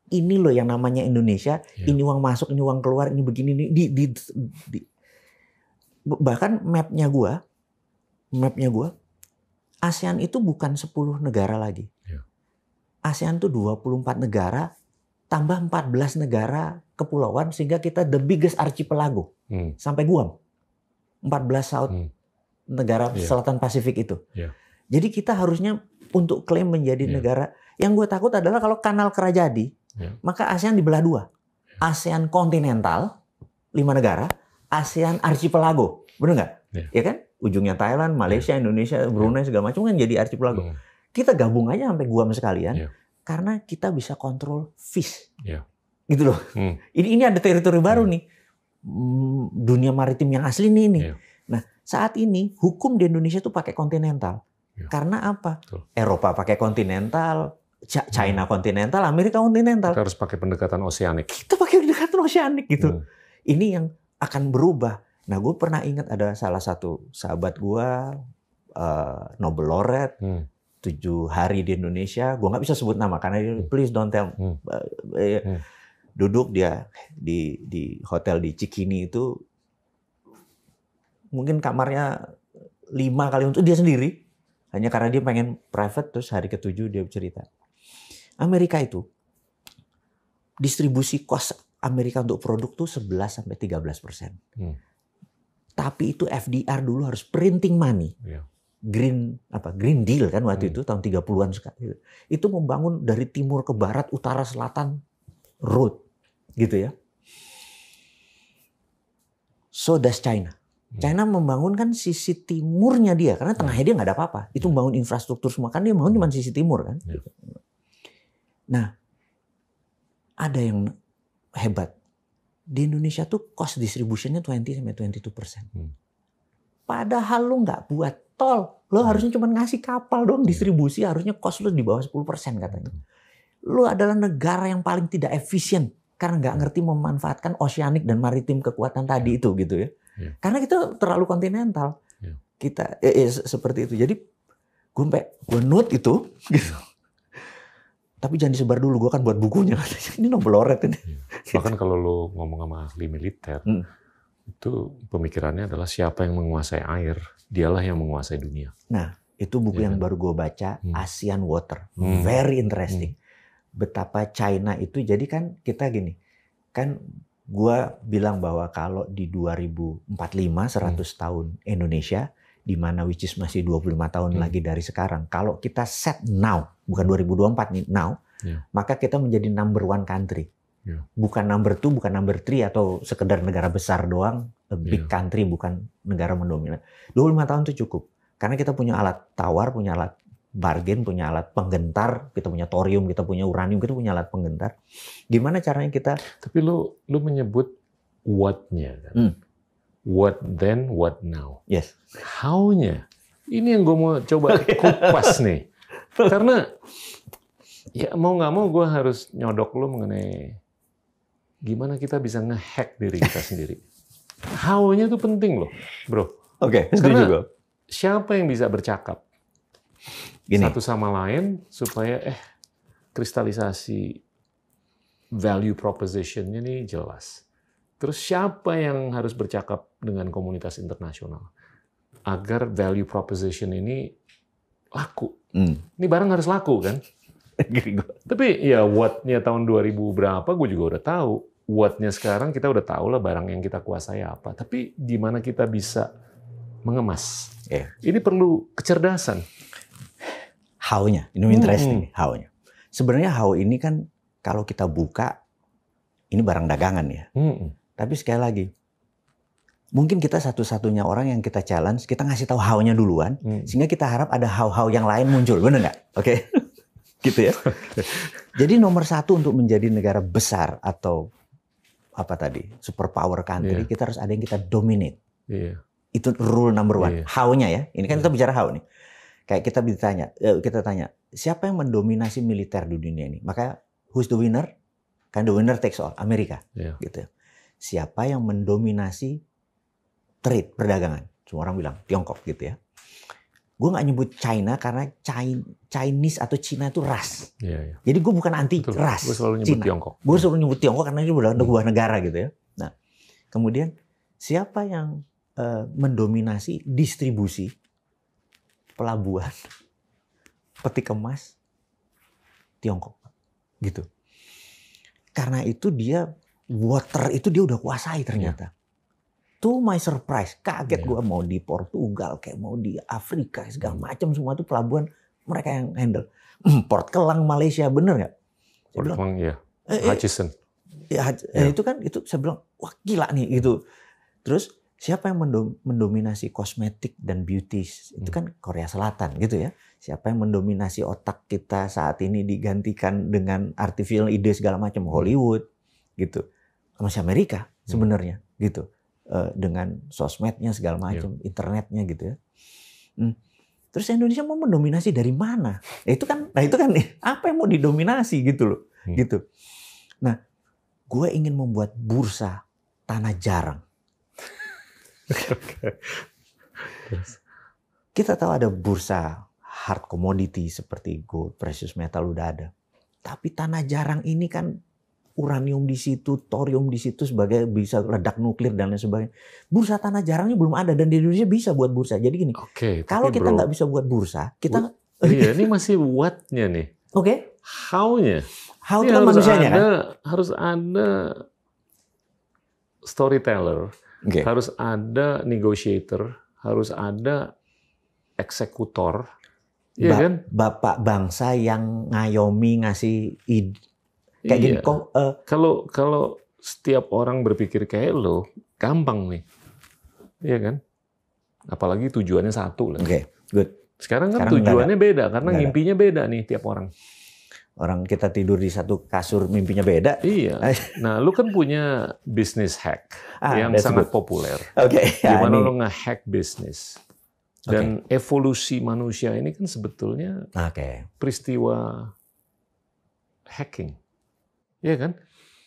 Ini loh yang namanya Indonesia. Ini uang masuk, ini uang keluar, ini begini. Bahkan mapnya gua, ASEAN itu bukan 10 negara lagi. ASEAN itu 24 negara tambah 14 negara kepulauan sehingga kita the biggest archipelago sampai Guam. 14 South negara Selatan Pasifik itu. Jadi kita harusnya untuk klaim menjadi negara, yang gue takut adalah kalau kanal kerajadi, maka ASEAN dibelah 2. ASEAN kontinental 5 negara, ASEAN archipelago. Benar nggak? Ya kan? Ujungnya Thailand, Malaysia, Indonesia, Brunei segala macam kan jadi archipelago. Kita gabung aja sampai Guam sekalian. Karena kita bisa kontrol fish. Gitu loh. Ini ada teritori baru nih. Dunia maritim yang asli nih. Nah, saat ini hukum di Indonesia tuh pakai kontinental. Karena apa? Eropa pakai kontinental, China kontinental, Amerika kontinental. Kita harus pakai pendekatan oseanik. Kita pakai pendekatan oseanik gitu. Ini yang akan berubah. Nah, gue pernah ingat ada salah satu sahabat gue, Nobel laureate, 7 hari di Indonesia. Gue nggak bisa sebut nama karena please don't tell. Duduk dia di hotel di Cikini itu, mungkin kamarnya 5 kali untuk dia sendiri. Hanya karena dia pengen private, terus hari ke-7 dia cerita. Amerika itu, distribusi cost Amerika untuk produk tuh 11-13%. Tapi itu FDR dulu harus printing money. Green Deal kan waktu itu tahun 30-an sekali. Itu membangun dari timur ke barat, utara, selatan road gitu ya. So does China. China membangun kan sisi timurnya dia karena tengahnya dia nggak ada apa-apa. Itu membangun infrastruktur semua kan dia membangun cuma sisi timur kan. Nah, ada yang hebat. Di Indonesia tuh cost distributionnya 20-22%. Padahal lo nggak buat tol. Lo harusnya cuma ngasih kapal dong distribusi. Harusnya cost lo di bawah 10% katanya. Lo adalah negara yang paling tidak efisien. Karena nggak ngerti memanfaatkan oceanic dan maritim kekuatan tadi itu gitu ya. Karena kita terlalu kontinental. Kita seperti itu. Jadi gue note itu gitu. Tapi jangan disebar dulu, gue kan buat bukunya. Ini Nobel laureate ini. Bahkan kalau lo ngomong sama ahli militer, itu pemikirannya adalah siapa yang menguasai air, dialah yang menguasai dunia. Nah, itu buku yang baru gue baca, ASEAN Water. Very interesting. Betapa China itu, jadi kan kita gini, kan gue bilang bahwa kalau di 2045, 100 tahun Indonesia, di mana which is masih 25 tahun lagi dari sekarang. Kalau kita set now, bukan 2024 nih, now, maka kita menjadi number 1 country. Bukan number 2, bukan number 3 atau sekedar negara besar doang, a big country, bukan negara mendominan. 25 tahun itu cukup. Karena kita punya alat tawar, punya alat bargain, punya alat penggentar, kita punya thorium, kita punya uranium, kita punya alat penggentar. Gimana caranya kita... Tapi lu menyebut what-nya kan? What then, what now? Yes. How-nya? Ini yang gue mau coba kupas nih. Karena ya mau nggak mau gue harus nyodok lu mengenai gimana kita bisa nge-hack diri kita sendiri. How-nya tuh penting loh, bro. Oke, setuju gue. Siapa yang bisa bercakap satu sama lain supaya kristalisasi value proposition-nya nih jelas. Terus siapa yang harus bercakap dengan komunitas internasional agar value proposition ini laku? Ini barang harus laku kan? Tapi ya what-nya tahun 2000 berapa gue juga udah tahu. What-nya sekarang kita udah tahu lah barang yang kita kuasai apa. Tapi gimana kita bisa mengemas? Ini perlu kecerdasan. How-nya, ini interesting. How-nya. Sebenarnya how ini kan kalau kita buka, ini barang dagangan ya. Tapi sekali lagi, mungkin kita satu-satunya orang yang kita challenge, kita ngasih tahu how-nya duluan, sehingga kita harap ada how-how yang lain muncul, benar nggak? Oke, gitu ya. Jadi nomor 1 untuk menjadi negara besar atau apa tadi, superpower country, kita harus ada yang kita dominate. Itu rule number 1. How-nya ya. Ini kan kita bicara how nih. Kayak kita tanya, siapa yang mendominasi militer di dunia ini? Maka who's the winner? Kan the winner takes all, Amerika, gitu. Siapa yang mendominasi trade, perdagangan? Semua orang bilang Tiongkok gitu ya. Gue nggak nyebut China karena Chinese atau Cina itu ras. Jadi gue bukan anti ras. Gue selalu nyebut Tiongkok. Gue selalu nyebut Tiongkok karena ini udah sebuah negara gitu ya. Nah, kemudian siapa yang mendominasi distribusi pelabuhan, peti kemas? Tiongkok, gitu. Karena itu dia water itu dia udah kuasai ternyata. To my surprise, kaget gue mau di Portugal, kayak mau di Afrika, segala macam semua itu pelabuhan mereka yang handle. Port Kelang Malaysia, bener nggak? Port Kelang ya, Hutchison. Itu kan itu saya bilang wah gila nih gitu. Terus siapa yang mendominasi kosmetik dan beauty? Itu kan Korea Selatan gitu ya. Siapa yang mendominasi otak kita saat ini digantikan dengan artificial ide segala macam? Hollywood gitu. Masih Amerika sebenarnya gitu. Dengan sosmednya segala macam, internetnya gitu ya. Terus Indonesia mau mendominasi dari mana? Itu kan apa yang mau didominasi gitu loh, gitu. Nah, gue ingin membuat bursa tanah jarang. Kita tahu ada bursa hard commodity seperti gold, precious metal udah ada. Tapi tanah jarang ini kan uranium di situ, thorium di situ sebagai bisa ledak nuklir dan lain sebagainya. Bursa tanah jarangnya belum ada dan di Indonesia bisa buat bursa. Jadi gini, kalau kita nggak bisa buat bursa, kita iya ini masih what-nya nih. Oke. How-nya. How itu kan manusianya kan? Harus ada storyteller, harus ada negotiator, harus ada eksekutor. Iya kan? Bapak bangsa yang ngayomi ngasih ide. Kayak gini kok. Kalau setiap orang berpikir kayak lo, gampang nih. Iya kan? Apalagi tujuannya satu lah. Oke, good. Sekarang tujuannya beda karena ngimpinya beda nih tiap orang. Orang kita tidur di satu kasur mimpinya beda. Iya. Nah, lu kan punya business hack yang sangat populer. Oke. Gimana lu nge-hack bisnis. Dan evolusi manusia ini kan sebetulnya peristiwa hacking. Iya kan?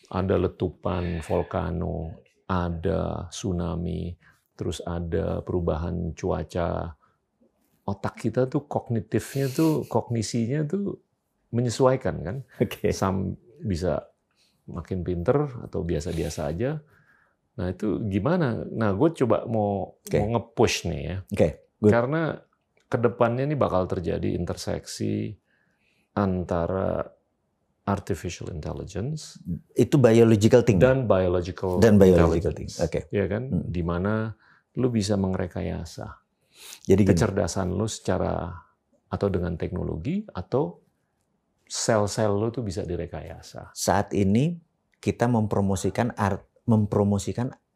Ada letupan volcano, ada tsunami, terus ada perubahan cuaca. Otak kita tuh kognisinya tuh menyesuaikan kan. Bisa makin pinter atau biasa-biasa aja. Nah itu gimana? Nah gue coba mau nge-push nih ya. Karena kedepannya ini bakal terjadi interseksi antara artificial intelligence itu biological thing dan biological thing. Ya kan? Di mana lu bisa mengrekayasa jadi kecerdasan lu secara atau dengan teknologi atau sel-sel lu tuh bisa direkayasa. Saat ini kita mempromosikan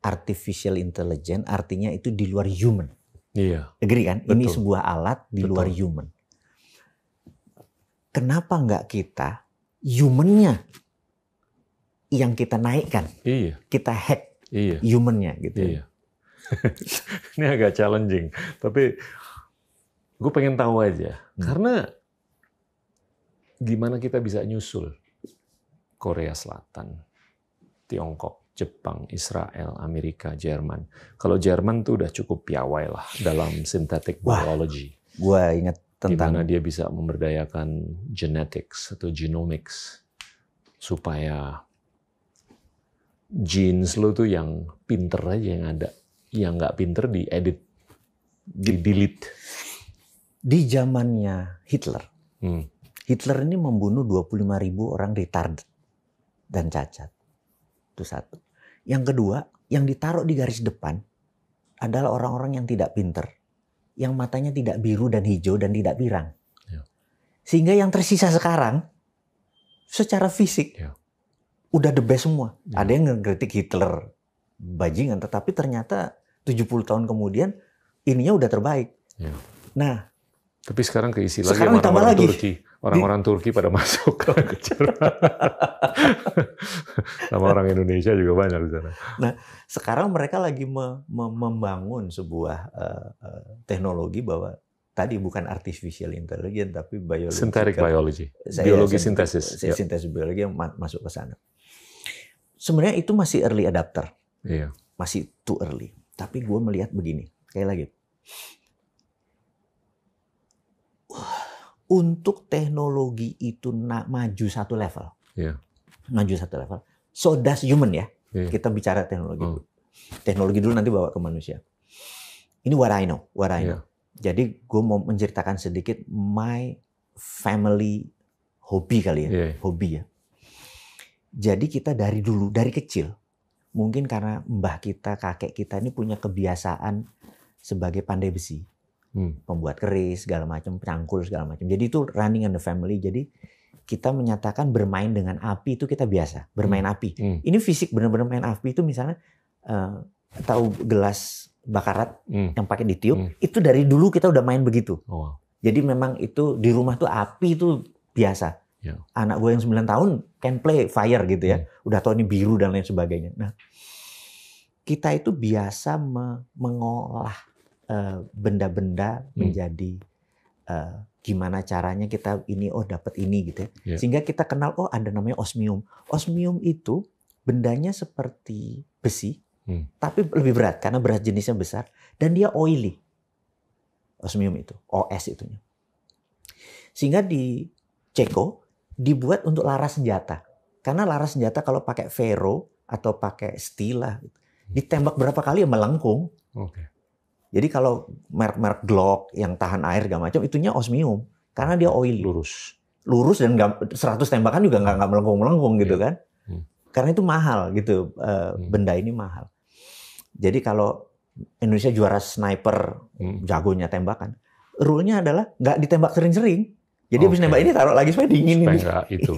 artificial intelligence, artinya itu di luar human. Iya. Agree kan? Betul. Ini sebuah alat di luar human. Kenapa nggak kita human-nya yang kita naikkan? Iya. Kita hack human-nya gitu. Iya. Ini agak challenging, tapi gue pengen tahu aja. Karena gimana kita bisa nyusul Korea Selatan, Tiongkok, Jepang, Israel, Amerika, Jerman. Kalau Jerman tuh udah cukup piawai lah dalam synthetic biology. Gua ingat tentang gimana dia bisa memberdayakan genetics atau genomics supaya genes lo tuh yang pinter aja yang ada, yang nggak pinter diedit, di-delete. Di zamannya Hitler, Hitler ini membunuh 25.000 orang retarded dan cacat. Itu satu. Yang kedua, yang ditaruh di garis depan adalah orang-orang yang tidak pinter, yang matanya tidak biru dan hijau dan tidak pirang. Sehingga yang tersisa sekarang, secara fisik, udah the best semua. Ada yang ngekritik Hitler, bajingan, tetapi ternyata 70 tahun kemudian, ininya udah terbaik. Nah, tapi sekarang keisi lagi orang-orang Turki. Orang-orang Turki pada masuk ke Jerman. Sama orang Indonesia juga banyak di sana. Nah, sekarang mereka lagi membangun sebuah teknologi bahwa tadi bukan artificial intelligence tapi synthetic biology. Biologi sintesis. Sintesis biologi yang masuk ke sana. Sebenarnya itu masih early adapter. Iya. Masih too early. Tapi gue melihat begini, kayak lagi. Untuk teknologi itu maju satu level, maju satu level. So does human ya. Kita bicara teknologi dulu. Teknologi dulu nanti bawa ke manusia. Ini what I know. Jadi gue mau menceritakan sedikit my family hobi kali ya, hobi ya. Jadi kita dari dulu, dari kecil, mungkin karena mbah kita, kakek kita ini punya kebiasaan sebagai pandai besi. Pembuat keris, segala macam, cangkul, segala macam. Jadi itu running in the family. Jadi kita menyatakan bermain dengan api itu kita biasa. Bermain api. Ini fisik benar-benar main api itu misalnya tahu gelas bakarat yang pakai ditiup. Itu dari dulu kita udah main begitu. Jadi memang itu di rumah tuh api itu biasa. Anak gue yang 9 tahun can play fire gitu ya. Udah tahu ini biru dan lain sebagainya. Nah, kita itu biasa mengolah benda-benda menjadi gimana caranya kita ini, dapat ini gitu ya. Yeah. Sehingga kita kenal, ada namanya osmium. Osmium itu bendanya seperti besi, tapi lebih berat karena berat jenisnya besar dan dia oily. Osmium itu, OS itunya. Sehingga di Ceko dibuat untuk laras senjata. Karena laras senjata kalau pakai ferro atau pakai steel lah, ditembak berapa kali ya melengkung. Okay. Jadi kalau merek-merek Glock yang tahan air segala macam, itunya osmium karena dia oily. Lurus dan 100 tembakan juga nggak melengkung-melengkung gitu kan. Karena itu mahal gitu, benda ini mahal. Jadi kalau Indonesia juara sniper, jagonya tembakan, rule-nya adalah nggak ditembak sering-sering. Jadi habis nembak ini taruh lagi supaya dingin ini.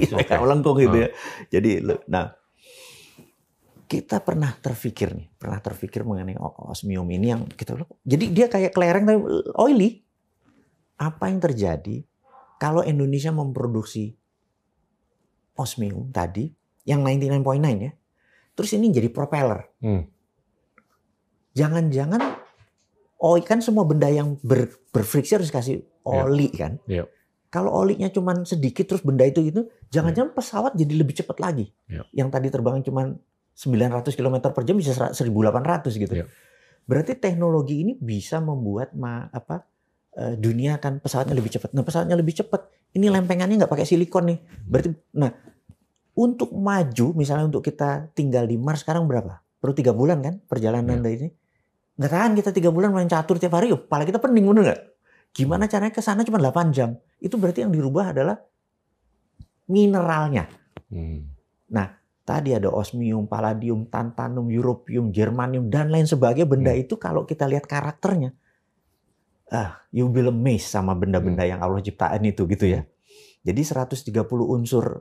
Supaya nggak melengkung gitu ya. Jadi, kita pernah terpikir mengenai osmium ini yang kita bilang, jadi dia kayak kelereng tapi oily. Apa yang terjadi kalau Indonesia memproduksi osmium tadi yang 99.9 ya, terus ini jadi propeller. Jangan-jangan kan semua benda yang berfriksi harus kasih oli kan. Kalau olinya cuma sedikit terus benda itu gitu, jangan-jangan pesawat jadi lebih cepat lagi. Yang tadi terbang cuma 900 km per jam bisa 1.800 gitu. Berarti teknologi ini bisa membuat dunia kan pesawatnya lebih cepat. Nah, pesawatnya lebih cepat. Ini lempengannya nggak pakai silikon nih. Berarti, untuk maju, misalnya untuk kita tinggal di Mars sekarang berapa? Perlu 3 bulan kan perjalanan dari ini. Nggak tahan kita 3 bulan main catur tiap hari, kepala kita pening, bener nggak? Gimana caranya ke sana cuma 8 jam? Itu berarti yang dirubah adalah mineralnya. Nah, tadi ada osmium, palladium, tantalum, europium, germanium, dan lain sebagainya. Benda itu kalau kita lihat karakternya, you will amazed sama benda-benda yang Allah ciptaan itu gitu ya. Jadi 130 unsur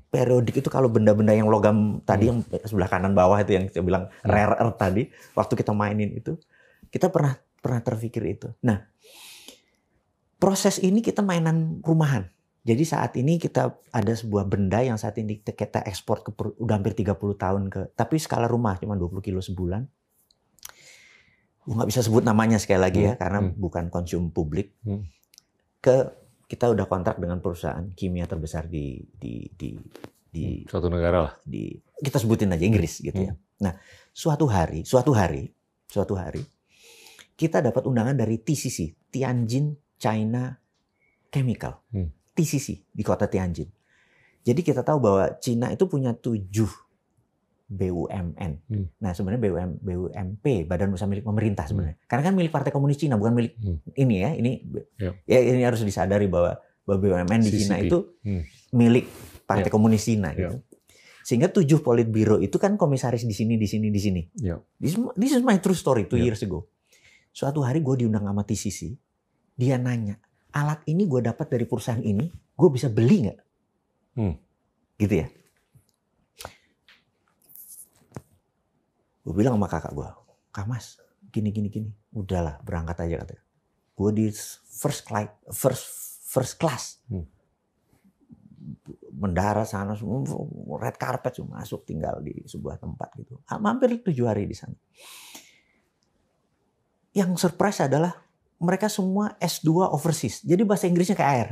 periodik itu kalau benda-benda yang logam tadi yang sebelah kanan bawah itu yang saya bilang rare earth tadi, waktu kita mainin itu, kita pernah terpikir itu. Nah, proses ini kita mainan rumahan. Jadi saat ini kita ada sebuah benda yang saat ini kita ekspor udah hampir 30 tahun tapi skala rumah cuma 20 kilo sebulan. Gue nggak bisa sebut namanya sekali lagi ya karena bukan konsum publik. Kita udah kontrak dengan perusahaan kimia terbesar di suatu negara lah. Kita sebutin aja Inggris gitu ya. Nah, suatu hari kita dapat undangan dari TCC, Tianjin China Chemical. TCC di kota Tianjin. Jadi kita tahu bahwa Cina itu punya 7 BUMN. Nah, sebenarnya BUMP, Badan Usaha Milik Pemerintah sebenarnya. Karena kan milik Partai Komunis Cina, bukan milik ini ya. Ini harus disadari bahwa BUMN di Cina itu milik Partai Komunis Cina gitu. Sehingga 7 politbiro itu kan komisaris di sini. This is my true story 2 years ago. Suatu hari gue diundang sama TCC. Dia nanya, alat ini gue dapat dari perusahaan ini, gue bisa beli nggak? Gitu ya. Gue bilang sama kakak gue, Kak Mas, gini. Udahlah, berangkat aja katanya. Gue di first class. Mendarat sana, red carpet, masuk tinggal di sebuah tempat gitu. Hampir 7 hari di sana. Yang surprise adalah mereka semua S2 overseas. Jadi bahasa Inggrisnya kayak air.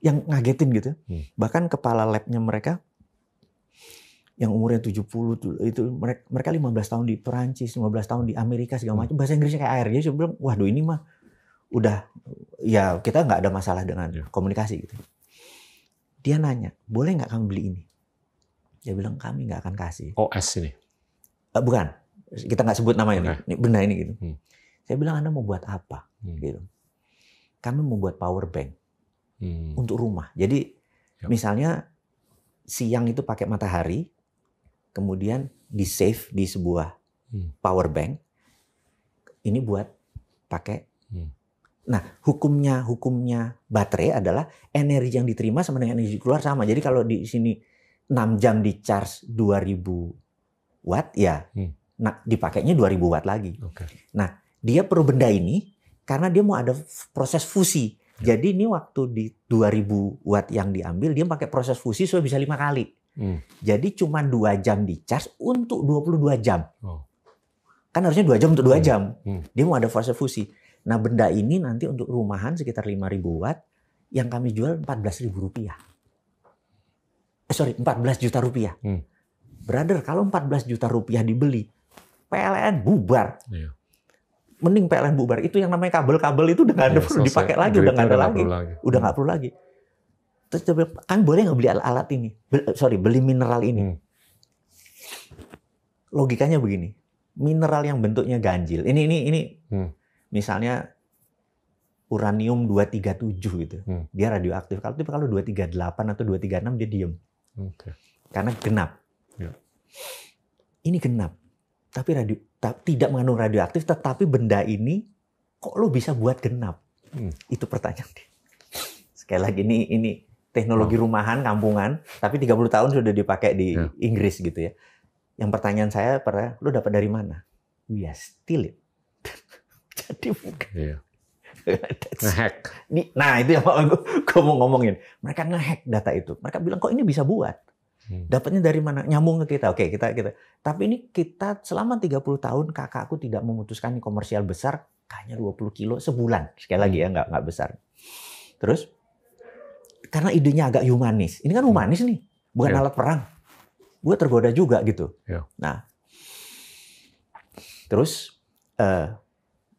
Yang ngagetin gitu. Bahkan kepala labnya mereka yang umurnya 70 itu mereka 15 tahun di Perancis, 15 tahun di Amerika segala macam, bahasa Inggrisnya kayak air. Jadi saya bilang, waduh ini mah udah ya kita nggak ada masalah dengan komunikasi gitu. Dia nanya, boleh nggak kamu beli ini? Dia bilang kami nggak akan kasih. OS ini? Bukan, kita nggak sebut namanya ini benda ini gitu. Saya bilang Anda mau buat apa? Gitu. Kami mau buat power bank untuk rumah. Jadi misalnya siang itu pakai matahari, kemudian di save di sebuah power bank. Ini buat pakai. Nah, hukumnya baterai adalah energi yang diterima sama dengan energi keluar sama. Jadi kalau di sini 6 jam di charge 2000 watt ya, nah dipakainya 2000 watt lagi. Nah, dia perlu benda ini karena dia mau ada proses fusi. Jadi ini waktu di 2000 watt yang diambil, dia pakai proses fusi supaya bisa 5 kali. Jadi cuma 2 jam di charge untuk 22 jam. Kan harusnya 2 jam untuk 2 jam. Dia mau ada proses fusi. Nah benda ini nanti untuk rumahan sekitar 5.000 watt, yang kami jual 14.000 rupiah. 14 juta rupiah. Brother, kalau 14 juta rupiah dibeli, PLN bubar. Iya. Mending PLN bubar. Itu yang namanya kabel-kabel itu udah nggak perlu dipakai lagi, udah nggak ada lagi. Udah nggak perlu lagi. Terus dia bilang, kami boleh nggak beli alat ini? Beli mineral ini. Logikanya begini, mineral yang bentuknya ganjil. Ini misalnya uranium 237 gitu. Dia radioaktif. Kalau 238 atau 236 dia diem. Karena genap. Ya. Ini genap. Tapi tidak mengandung radioaktif, tetapi benda ini kok lo bisa buat genap? Itu pertanyaan dia. Sekali lagi ini teknologi rumahan, kampungan, tapi 30 tahun sudah dipakai di Inggris gitu ya. Yang pertanyaan saya, lo dapat dari mana? We steal it. Jadi bukan. Iya. Nge-hack. Nah itu yang gue mau ngomongin. Mereka nge-hack data itu. Mereka bilang kok ini bisa buat. Dapatnya dari mana? Nyambung ke kita. Oke, kita. Tapi ini kita selama 30 tahun kakakku tidak memutuskan ini komersial besar, hanya 20 kilo sebulan. Sekali lagi ya, nggak besar. Terus karena idenya agak humanis. Ini kan humanis nih, bukan alat perang. Gue tergoda juga gitu. Nah, terus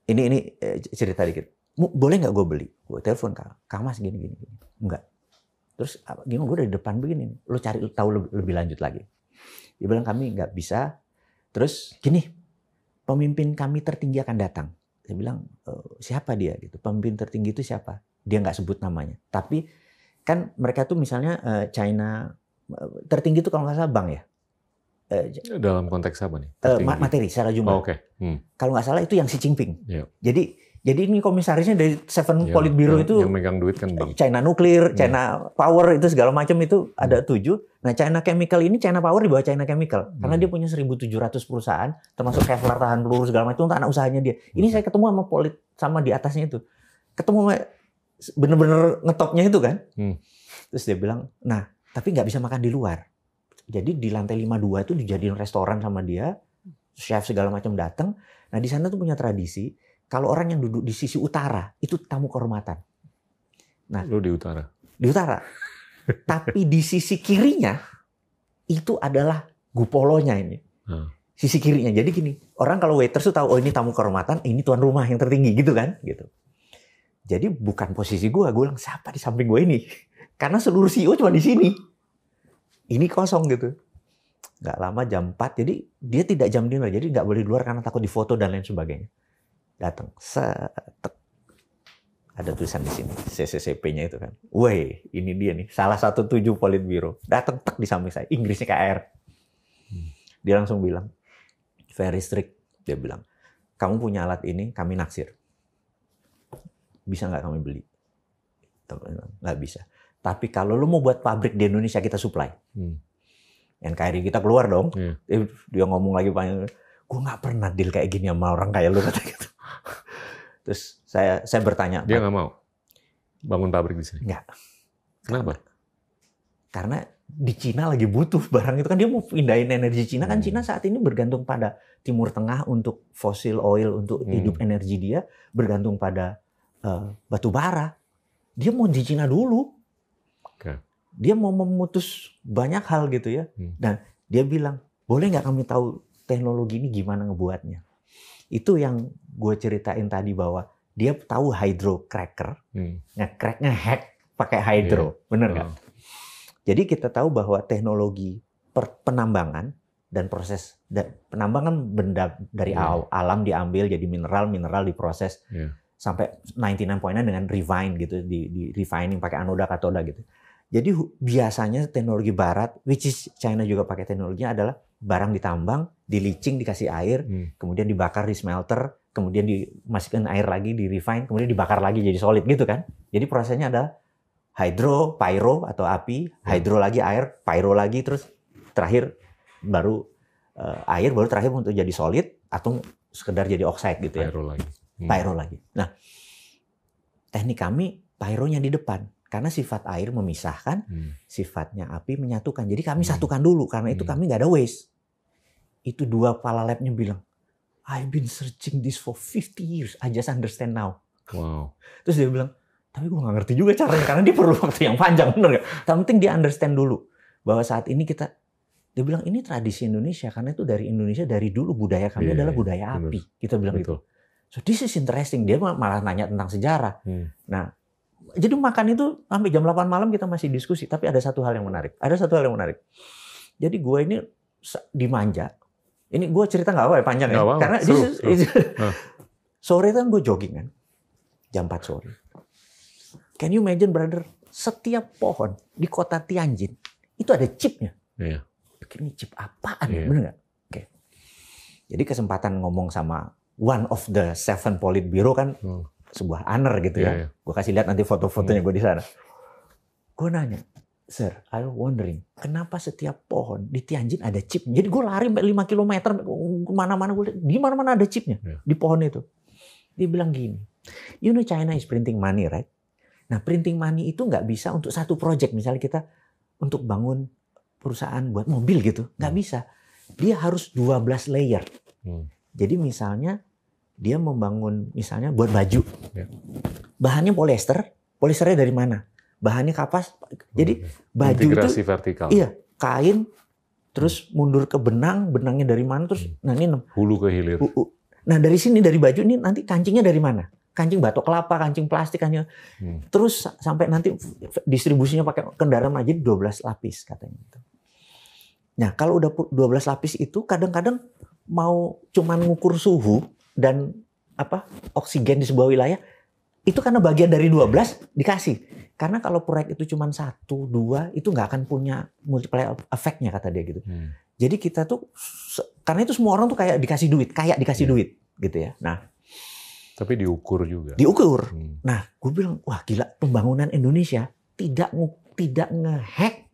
ini cerita dikit. Boleh nggak gue beli? Gue telepon Kang Mas gini. Enggak. Terus gimana, gue dari depan begini, lo cari tahu lebih lanjut lagi. Dia bilang kami nggak bisa. Terus gini, pemimpin kami tertinggi akan datang. Saya bilang siapa dia gitu. Pemimpin tertinggi itu siapa? Dia nggak sebut namanya. Tapi kan mereka tuh misalnya China tertinggi itu kalau nggak salah bank ya. Dalam konteks apa nih? Materi secara jumlah. Kalau nggak salah itu yang Xi Jinping. Jadi ini komisarisnya dari Seven Politburo itu yang megang duit kan bank. China nuklir, China power itu segala macam itu ada 7. Nah China Chemical ini China Power di bawah China Chemical karena dia punya 1.700 perusahaan termasuk Kevlar tahan peluru segala macam itu untuk anak usahanya dia. Ini saya ketemu sama di atasnya itu. Ketemu bener-bener ngetopnya itu kan. Terus dia bilang, nah tapi nggak bisa makan di luar. Jadi di lantai 52 itu dijadiin restoran sama dia, chef segala macam datang. Nah di sana tuh punya tradisi. Kalau orang yang duduk di sisi utara, itu tamu kehormatan. Nah, lu di utara? Di utara. Tapi di sisi kirinya, itu adalah gupolonya ini. Sisi kirinya. Jadi gini, orang kalau waiters tuh tahu, oh ini tamu kehormatan, ini tuan rumah yang tertinggi, gitu kan. Gitu. Jadi bukan posisi gue bilang, siapa di samping gue ini? Karena seluruh CEO cuma di sini. Ini kosong gitu. Nggak lama jam 4, jadi dia tidak jam dinner, jadi nggak boleh keluar karena takut difoto dan lain sebagainya. Datang, ada tulisan di sini, CCCP-nya itu kan. Woi, ini dia nih, salah satu 7 Politburo. Datang di samping saya, Inggrisnya KR. Dia langsung bilang, very strict. Dia bilang, kamu punya alat ini, kami naksir. Bisa nggak kami beli? Nggak bisa. Tapi kalau lo mau buat pabrik di Indonesia, kita supply. NKRI kita keluar dong. Dia ngomong lagi panjang. Gue nggak pernah deal kayak gini sama orang kayak lo, kata gitu. Terus saya bertanya. Dia nggak mau bangun pabrik di sini? Nggak. Kenapa? Karena di Cina lagi butuh barang itu kan, dia mau pindahin energi Cina. Kan Cina saat ini bergantung pada Timur Tengah untuk fossil oil, untuk hidup energi dia. Bergantung pada batu bara. Dia mau di Cina dulu. Dia mau memutus banyak hal gitu ya. Dan dia bilang, boleh nggak kami tahu teknologi ini gimana ngebuatnya? Itu yang gue ceritain tadi bahwa dia tahu hydrocracker, nge-hack pakai hydro, bener nggak? Jadi kita tahu bahwa teknologi penambangan dan proses penambangan benda dari alam diambil jadi mineral diproses sampai 99.9 dengan refine gitu, di refining pakai anoda katoda gitu. Jadi biasanya teknologi barat, which is China juga pakai teknologinya, adalah barang ditambang, di leaching, dikasih air, kemudian dibakar di smelter, kemudian dimasukkan air lagi, di refine, kemudian dibakar lagi jadi solid gitu kan. Jadi prosesnya adalah hydro, pyro atau api, hydro lagi air, pyro lagi, terus terakhir baru air, baru terakhir untuk jadi solid atau sekedar jadi oxide gitu ya. Pyro lagi. Nah, teknik kami pyronya di depan. Karena sifat air memisahkan, sifatnya api menyatukan. Jadi kami satukan dulu, karena itu kami nggak ada waste. Itu 2 kepala labnya bilang, I've been searching this for 50 years. I just understand now. Wow. Terus dia bilang, tapi gue nggak ngerti juga caranya karena dia perlu waktu yang panjang, bener nggak? Tapi penting dia understand dulu bahwa saat ini kita, dia bilang ini tradisi Indonesia karena itu dari Indonesia dari dulu budaya kami adalah budaya api. Kita bilang gitu. So this is interesting. Dia malah nanya tentang sejarah. Nah, jadi makan itu sampai jam 8 malam kita masih diskusi. Tapi ada satu hal yang menarik. Jadi gue ini dimanja. Ini gue cerita nggak apa ya panjang ya. Karena sore kan gue jogging kan. Jam 4 sore. Can you imagine brother? Setiap pohon di kota Tianjin itu ada chipnya. Iya. Ini chip apaan? Bener nggak? Oke. Jadi kesempatan ngomong sama one of the 7 Politburo kan sebuah honor gitu ya. Gue kasih lihat nanti foto-fotonya gue di sana. Gue nanya, Sir, I was wondering, kenapa setiap pohon di Tianjin ada chip? Jadi gue lari 5 km kemana-mana, di mana-mana ada chipnya di pohon itu. Dia bilang gini, you know China is printing money, right? Nah, printing money itu nggak bisa untuk satu project. Misalnya kita untuk bangun perusahaan buat mobil gitu, nggak bisa. Dia harus 12 layer. Jadi misalnya dia membangun misalnya buat baju, bahannya polyester, polyesternya dari mana? Bahannya kapas, jadi baju integrasi itu vertikal. Iya, kain, terus mundur ke benang, benangnya dari mana, terus nah ini hulu ke hilir. Nah dari sini dari baju ini nanti kancingnya dari mana? Kancing batok kelapa, kancing plastik, kancing terus sampai nanti distribusinya pakai kendaraan aja 12 lapis katanya. Nah kalau udah 12 lapis itu kadang-kadang mau cuman ngukur suhu dan oksigen di sebuah wilayah itu karena bagian dari 12 dikasih. Karena kalau proyek itu cuma 1, 2 itu nggak akan punya multiplier effect-nya kata dia gitu. Jadi kita tuh karena itu semua orang tuh kayak dikasih duit gitu ya. Nah, tapi diukur juga. Diukur. Nah, gue bilang wah gila pembangunan Indonesia tidak ngehack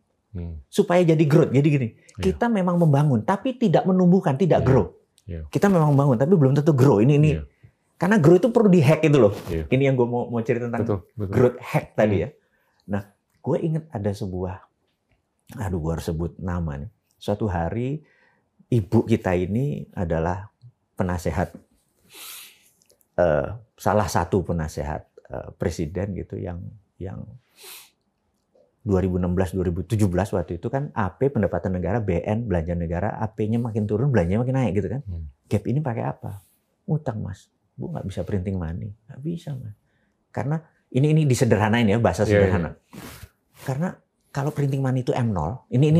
supaya jadi growth. Jadi gini, kita memang membangun tapi tidak menumbuhkan, tidak grow. Kita memang membangun tapi belum tentu grow. Ini karena growth itu perlu dihack itu loh. Ini yang gue mau cerita tentang growth hack tadi ya. Nah, gue ingat ada sebuah, gue harus sebut nama nih. Suatu hari ibu kita ini adalah penasehat, salah satu penasehat presiden gitu yang 2016-2017 waktu itu kan AP pendapatan negara, BN belanja negara, AP-nya makin turun, belanjanya makin naik gitu kan. Gap ini pakai apa? Utang mas. Bu nggak bisa printing money, nggak bisa mas. Karena ini disederhanain ya bahasa sederhana. Karena kalau printing money itu M0, ini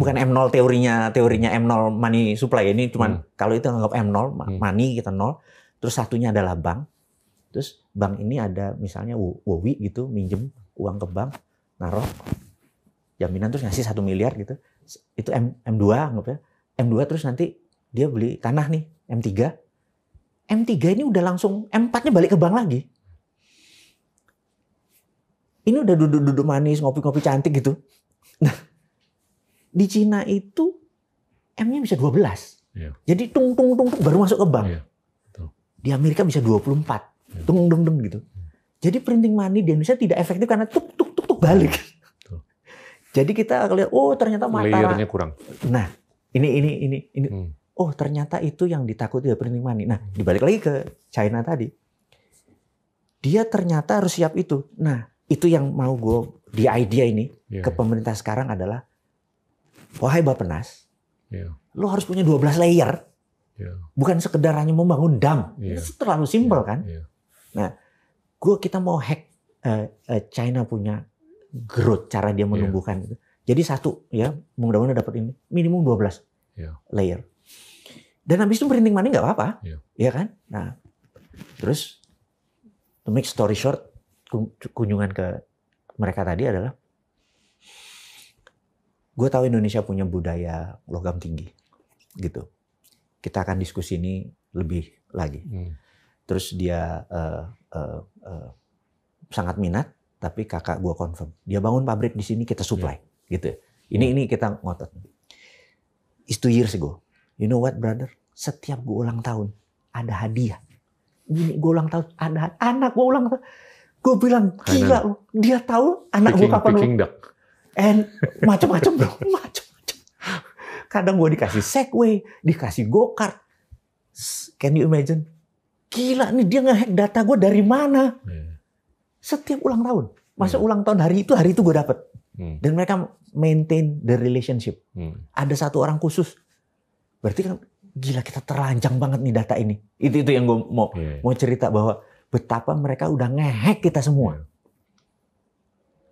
bukan M0 teorinya M0 money supply, ini cuman kalau itu anggap M0 money kita 0, terus satunya adalah bank. Terus bank ini ada misalnya Wowi gitu minjem uang ke bank, naruh jaminan terus ngasih 1 miliar gitu. Itu M2 anggap ya. M2 terus nanti dia beli tanah nih M3. M3 ini udah langsung M4-nya balik ke bank lagi. Ini udah duduk-duduk manis, ngopi-ngopi cantik gitu. Nah, di Cina itu M-nya bisa 12. Jadi tung baru masuk ke bank. Di Amerika bisa 24. Tung gitu. Jadi printing money di Indonesia tidak efektif karena tuk balik. Jadi kita lihat ternyata Mataram. Layernya kurang. Nah, ini. Oh ternyata itu yang ditakuti dari printing money. Nah dibalik lagi ke China tadi. Dia ternyata harus siap itu. Nah itu yang mau gue di idea ini ke pemerintah sekarang adalah wahai Bappenas, lo harus punya 12 layer. Bukan sekedar hanya membangun dam. Itu terlalu simpel kan. Nah kita mau hack China punya growth, cara dia menumbuhkan itu. Jadi satu ya mudah-mudahan dapat ini minimum 12 layer. Dan habis itu printing money nggak apa-apa, ya kan? Nah, terus to make story short, kunjungan ke mereka tadi adalah, gue tahu Indonesia punya budaya logam tinggi, gitu. Kita akan diskusi ini lebih lagi. Terus dia sangat minat, tapi kakak gue confirm, dia bangun pabrik di sini kita supply, gitu. Ini kita ngotot. It's 2 years ago. You know what, brother? Setiap gue ulang tahun ada hadiah. Gini gue ulang tahun ada anak gue ulang tahun. Gue bilang gila lu. Dia tahu anak gue kapan lu. And macam-macam bro, macam-macam. Kadang gue dikasih Segway, dikasih go-kart. Can you imagine? Gila nih, dia nge-hack data gue dari mana? Setiap ulang tahun. Masuk ulang tahun hari itu gue dapet. Dan mereka maintain the relationship. Ada satu orang khusus. Berarti kan gila, kita terlanjang banget nih data ini. Itu yang gue mau cerita, bahwa betapa mereka udah nge-hack kita semua.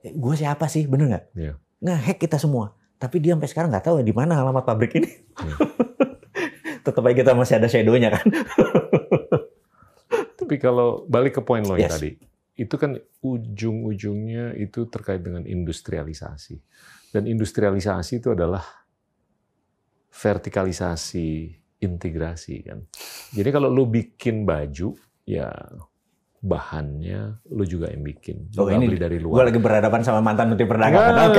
Gue siapa sih, bener nggak? Nge-hack kita semua. Tapi dia sampai sekarang nggak tahu di mana alamat pabrik ini. Tetap aja kita masih ada shadow-nya kan. Tapi kalau balik ke poin lo yang tadi, itu kan ujung-ujungnya itu terkait dengan industrialisasi. Dan industrialisasi itu adalah vertikalisasi integrasi kan. Jadi kalau lo bikin baju, ya bahannya lo juga yang bikin. Lo ini beli dari luar. Gue lagi berhadapan sama mantan menteri perdagangan.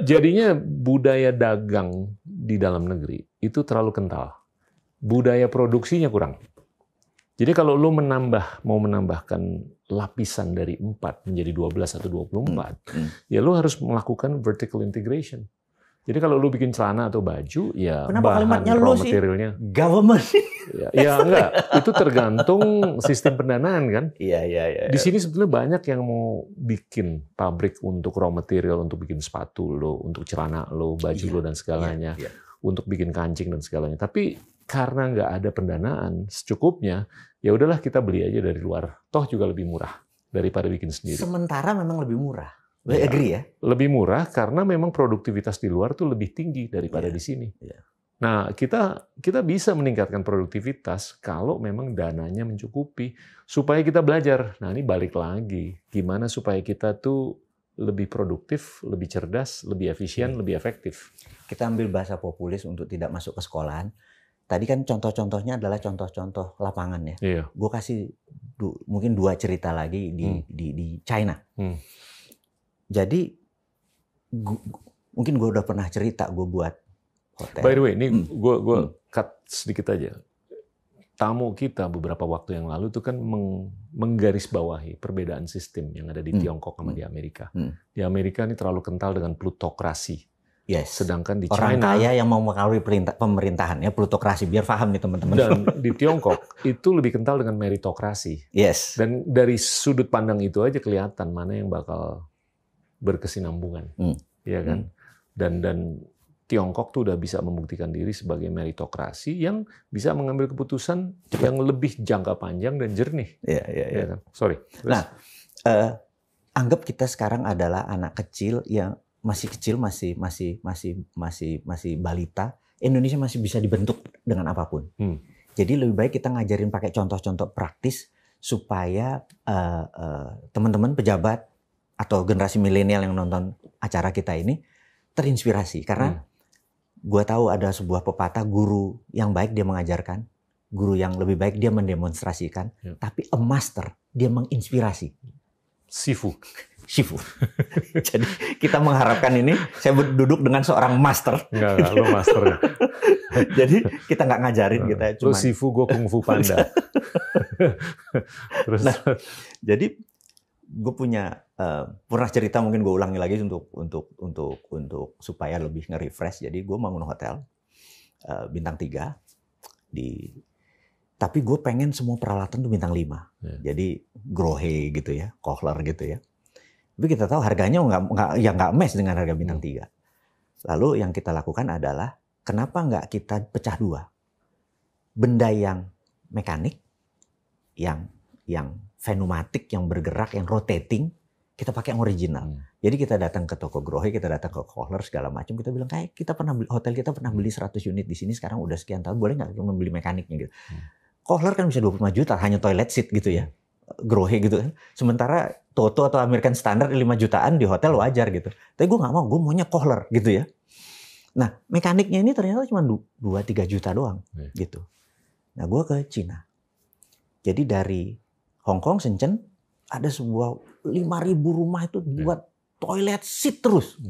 Jadinya budaya dagang di dalam negeri itu terlalu kental. Budaya produksinya kurang. Jadi kalau lo mau menambahkan lapisan dari 4 menjadi 12 atau 24, ya lo harus melakukan vertical integration. Jadi kalau lu bikin celana atau baju, ya kenapa bahan raw materialnya government. Ya enggak, itu tergantung sistem pendanaan kan. Iya. Di sini sebetulnya banyak yang mau bikin pabrik untuk raw material, untuk bikin sepatu lo, untuk celana lo, baju lo dan segalanya, untuk bikin kancing dan segalanya. Tapi karena nggak ada pendanaan secukupnya, ya udahlah kita beli aja dari luar. Toh juga lebih murah daripada bikin sendiri. Sementara memang lebih murah. Agree ya? Lebih murah karena memang produktivitas di luar tuh lebih tinggi daripada di sini. Nah, kita bisa meningkatkan produktivitas kalau memang dananya mencukupi supaya kita belajar. Nah, ini balik lagi, gimana supaya kita tuh lebih produktif, lebih cerdas, lebih efisien, lebih efektif. Kita ambil bahasa populis untuk tidak masuk ke sekolahan. Tadi kan contoh-contohnya adalah contoh-contoh lapangan ya. Iya. Gue kasih mungkin 2 cerita lagi di China. Jadi mungkin gue udah pernah cerita gue buat hotel. By the way, ini gue cut sedikit aja. Tamu kita beberapa waktu yang lalu itu kan menggarisbawahi perbedaan sistem yang ada di Tiongkok sama di Amerika. Di Amerika ini terlalu kental dengan plutokrasi. Sedangkan di orang China, kaya yang mau mengawali pemerintahan ya, plutokrasi, biar paham nih teman-teman. Dan di Tiongkok itu lebih kental dengan meritokrasi. Dan dari sudut pandang itu aja kelihatan mana yang bakal berkesinambungan, ya kan? Dan Tiongkok tuh udah bisa membuktikan diri sebagai meritokrasi yang bisa mengambil keputusan yang lebih jangka panjang dan jernih. Ya kan? Sorry. Terus. Nah, anggap kita sekarang adalah anak kecil yang masih kecil, masih balita. Indonesia masih bisa dibentuk dengan apapun. Jadi lebih baik kita ngajarin pakai contoh-contoh praktis supaya teman-teman pejabat atau generasi milenial yang nonton acara kita ini terinspirasi. Karena gue tahu ada sebuah pepatah, guru yang baik dia mengajarkan, guru yang lebih baik dia mendemonstrasikan, tapi a master dia menginspirasi. Sifu. Jadi kita mengharapkan ini, saya duduk dengan seorang master. Enggak, lo masternya. Jadi kita nggak ngajarin, kita cuma. Lo Sifu, gue Kung Fu Panda. Terus. Nah, jadi gue punya pernah cerita, mungkin gue ulangi lagi untuk supaya lebih nge-refresh. Jadi gue bangun hotel bintang 3 tapi gue pengen semua peralatan tuh bintang 5. Jadi grohe gitu ya, Kohler gitu ya. Tapi kita tahu harganya nggak match dengan harga bintang 3. Lalu yang kita lakukan adalah kenapa nggak kita pecah 2? Benda yang mekanik, yang pneumatik, yang bergerak, yang rotating, kita pakai yang original. Jadi kita datang ke toko grohe, kita datang ke Kohler segala macam, kita bilang kayak hotel kita pernah beli 100 unit di sini, sekarang udah sekian tahun, boleh nggak kita membeli mekaniknya gitu. Kohler kan bisa 25 juta hanya toilet seat gitu ya. Grohe gitu kan. Sementara Toto atau American Standard 5 jutaan di hotel wajar gitu. Tapi gue nggak mau, gue maunya Kohler gitu ya. Nah, mekaniknya ini ternyata cuma 2-3 juta doang gitu. Nah, gue ke Cina. Jadi dari Hong Kong, Shenzhen, ada sebuah 5.000 rumah itu buat toilet seat terus.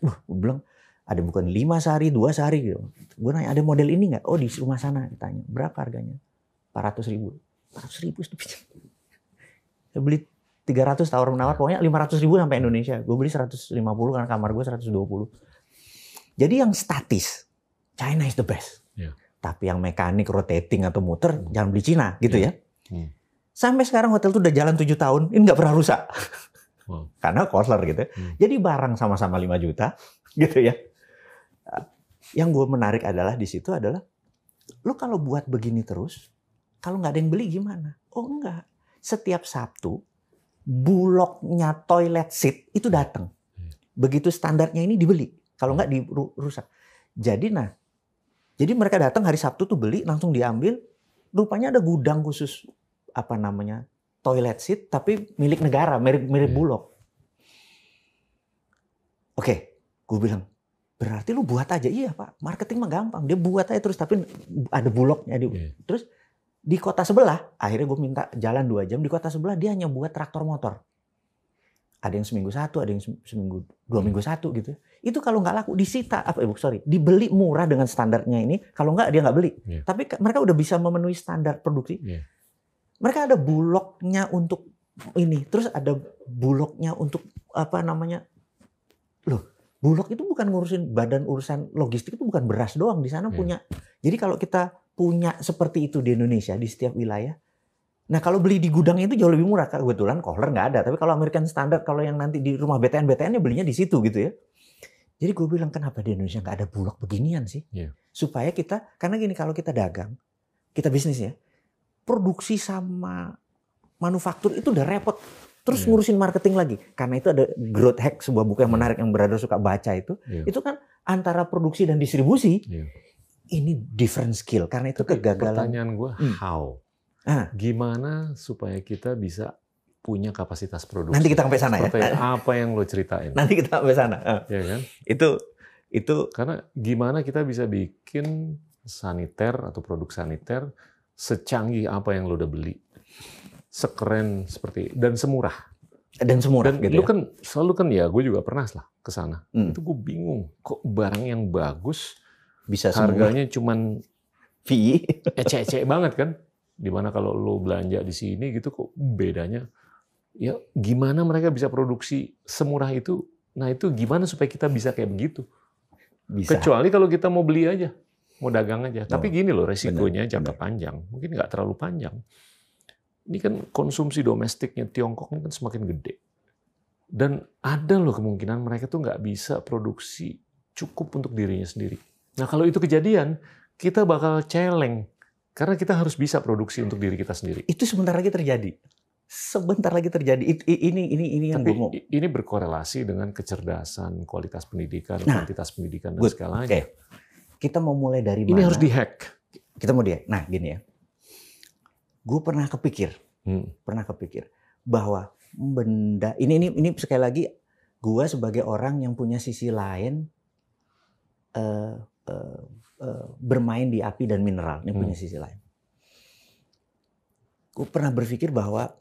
Gue bilang, ada bukan 5 sehari, 2 sehari gitu. Gue nanya, ada model ini nggak? Oh, di rumah sana. Ditanya, berapa harganya? 400.000. 400.000 itu. Saya beli 300 tawar-menawar, pokoknya 500.000 sampai Indonesia. Gue beli 150 karena kamar gue 120. Jadi yang statis, China is the best. Tapi yang mekanik, rotating atau muter, jangan beli Cina gitu ya. Sampai sekarang hotel itu udah jalan 7 tahun, ini nggak pernah rusak. Karena Kostler gitu. Jadi barang sama-sama 5 juta gitu ya. Yang gue menarik adalah di situ adalah, lo kalau buat begini terus, kalau nggak ada yang beli gimana? Oh enggak. Setiap Sabtu, bulognya toilet seat itu datang. Begitu standarnya ini dibeli. Kalau nggak dirusak. Jadi mereka datang hari Sabtu tuh beli, langsung diambil. Rupanya ada gudang khusus toilet seat, tapi milik negara, mirip Bulog. Oke, gue bilang, berarti lu buat aja. Iya Pak, marketing mah gampang. Dia buat aja terus, tapi ada Bulognya. Terus di kota sebelah, akhirnya gue minta jalan 2 jam. Di kota sebelah dia hanya buat traktor motor. Ada yang seminggu 1, ada yang seminggu 2 minggu 1 gitu. Itu kalau nggak laku disita, dibeli murah dengan standarnya ini. Kalau nggak dia nggak beli. Tapi mereka udah bisa memenuhi standar produksi. Mereka ada Bulognya untuk ini, terus ada Bulognya untuk loh, Bulog itu bukan ngurusin badan urusan logistik, itu bukan beras doang, di sana punya. Jadi kalau kita punya seperti itu di Indonesia di setiap wilayah, nah kalau beli di gudang itu jauh lebih murah. Kebetulan Kohler nggak ada, tapi kalau American Standard, kalau yang nanti di rumah BTN-BTN-nya belinya di situ gitu ya. Jadi gue bilang, kenapa di Indonesia nggak ada Bulog beginian sih? Supaya kita, karena gini, kalau kita dagang, kita bisnis ya, produksi sama manufaktur itu udah repot. Terus ngurusin marketing lagi. Karena itu ada Growth Hack, sebuah buku yang menarik yang Brother suka baca itu. Itu kan antara produksi dan distribusi. Ini different skill. Karena itu kegagalan. Pertanyaan gue, how? Gimana supaya kita bisa punya kapasitas produksi? Nanti kita sampai sana seperti apa yang lo ceritain? Nanti kita sampai sana. Ya kan? Itu karena gimana kita bisa bikin saniter atau produk saniter secanggih apa yang lo udah beli, sekeren seperti dan semurah dan gitu lu kan selalu kan ya, gue juga pernah lah ke sana. Itu gue bingung kok barang yang bagus bisa harganya cuman VI ecek-ecek banget kan, dimana kalau lo belanja di sini gitu kok bedanya. Ya gimana mereka bisa produksi semurah itu? Nah itu gimana supaya kita bisa kayak begitu? Bisa. Kecuali kalau kita mau beli aja, mau dagang aja. Tapi gini loh, resikonya jangka panjang. Mungkin nggak terlalu panjang. Ini kan konsumsi domestiknya Tiongkok ini kan semakin gede. Dan ada loh kemungkinan mereka tuh nggak bisa produksi cukup untuk dirinya sendiri. Nah kalau itu kejadian, kita bakal celeng. Karena kita harus bisa produksi untuk diri kita sendiri. Itu sebentar lagi terjadi. Ini yang gue mau. Ini berkorelasi dengan kecerdasan, kualitas pendidikan, kuantitas pendidikan, dan segalanya. Okay. Kita mau mulai dari mana? Ini harus dihack. Kita mau dihack. Nah, gini ya. Gue pernah kepikir bahwa benda ini sekali lagi gue sebagai orang yang punya sisi lain bermain di api dan mineral, ini punya sisi lain. Gue pernah berpikir bahwa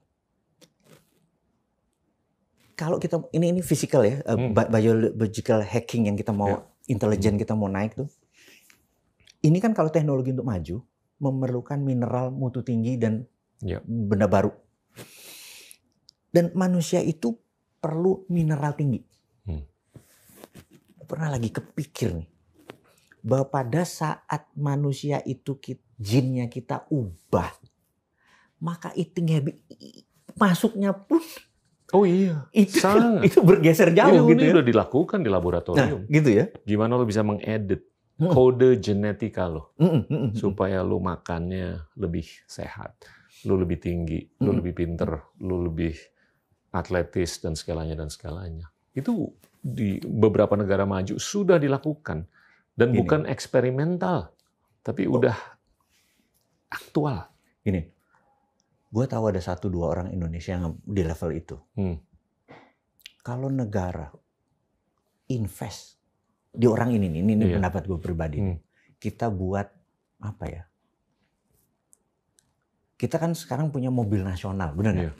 kalau kita ini physical ya, biological hacking yang kita mau intelijen kita mau naik tuh. Ini kan kalau teknologi untuk maju memerlukan mineral mutu tinggi dan benda baru. Dan manusia itu perlu mineral tinggi. Pernah lagi kepikir nih bahwa pada saat manusia itu jinnya kita ubah, maka eating habit masuknya pun itu bergeser jauh gitu ya. Udah dilakukan di laboratorium. Nah, gitu ya. Gimana lo bisa mengedit kode genetika lo supaya lo makannya lebih sehat, lo lebih tinggi, lo lebih pinter, lo lebih atletis dan segalanya. Itu di beberapa negara maju sudah dilakukan dan bukan eksperimental, tapi udah aktual. Gini. Gue tahu ada 1-2 orang Indonesia yang di level itu. Kalau negara invest di orang ini pendapat gue pribadi. Kita buat apa ya? Kita kan sekarang punya mobil nasional, benar nggak?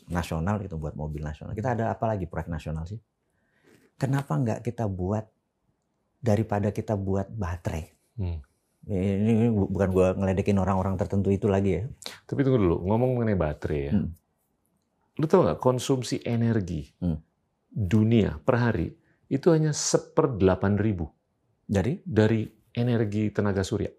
Nasional kita buat mobil nasional. Kita ada apa lagi proyek nasional sih? Kenapa nggak kita buat daripada kita buat baterai? Ini bukan gue ngeledekin orang-orang tertentu itu lagi ya. Tapi tunggu dulu, ngomong mengenai baterai ya. Lu tahu nggak konsumsi energi dunia per hari itu hanya 1/8.000 dari energi tenaga surya.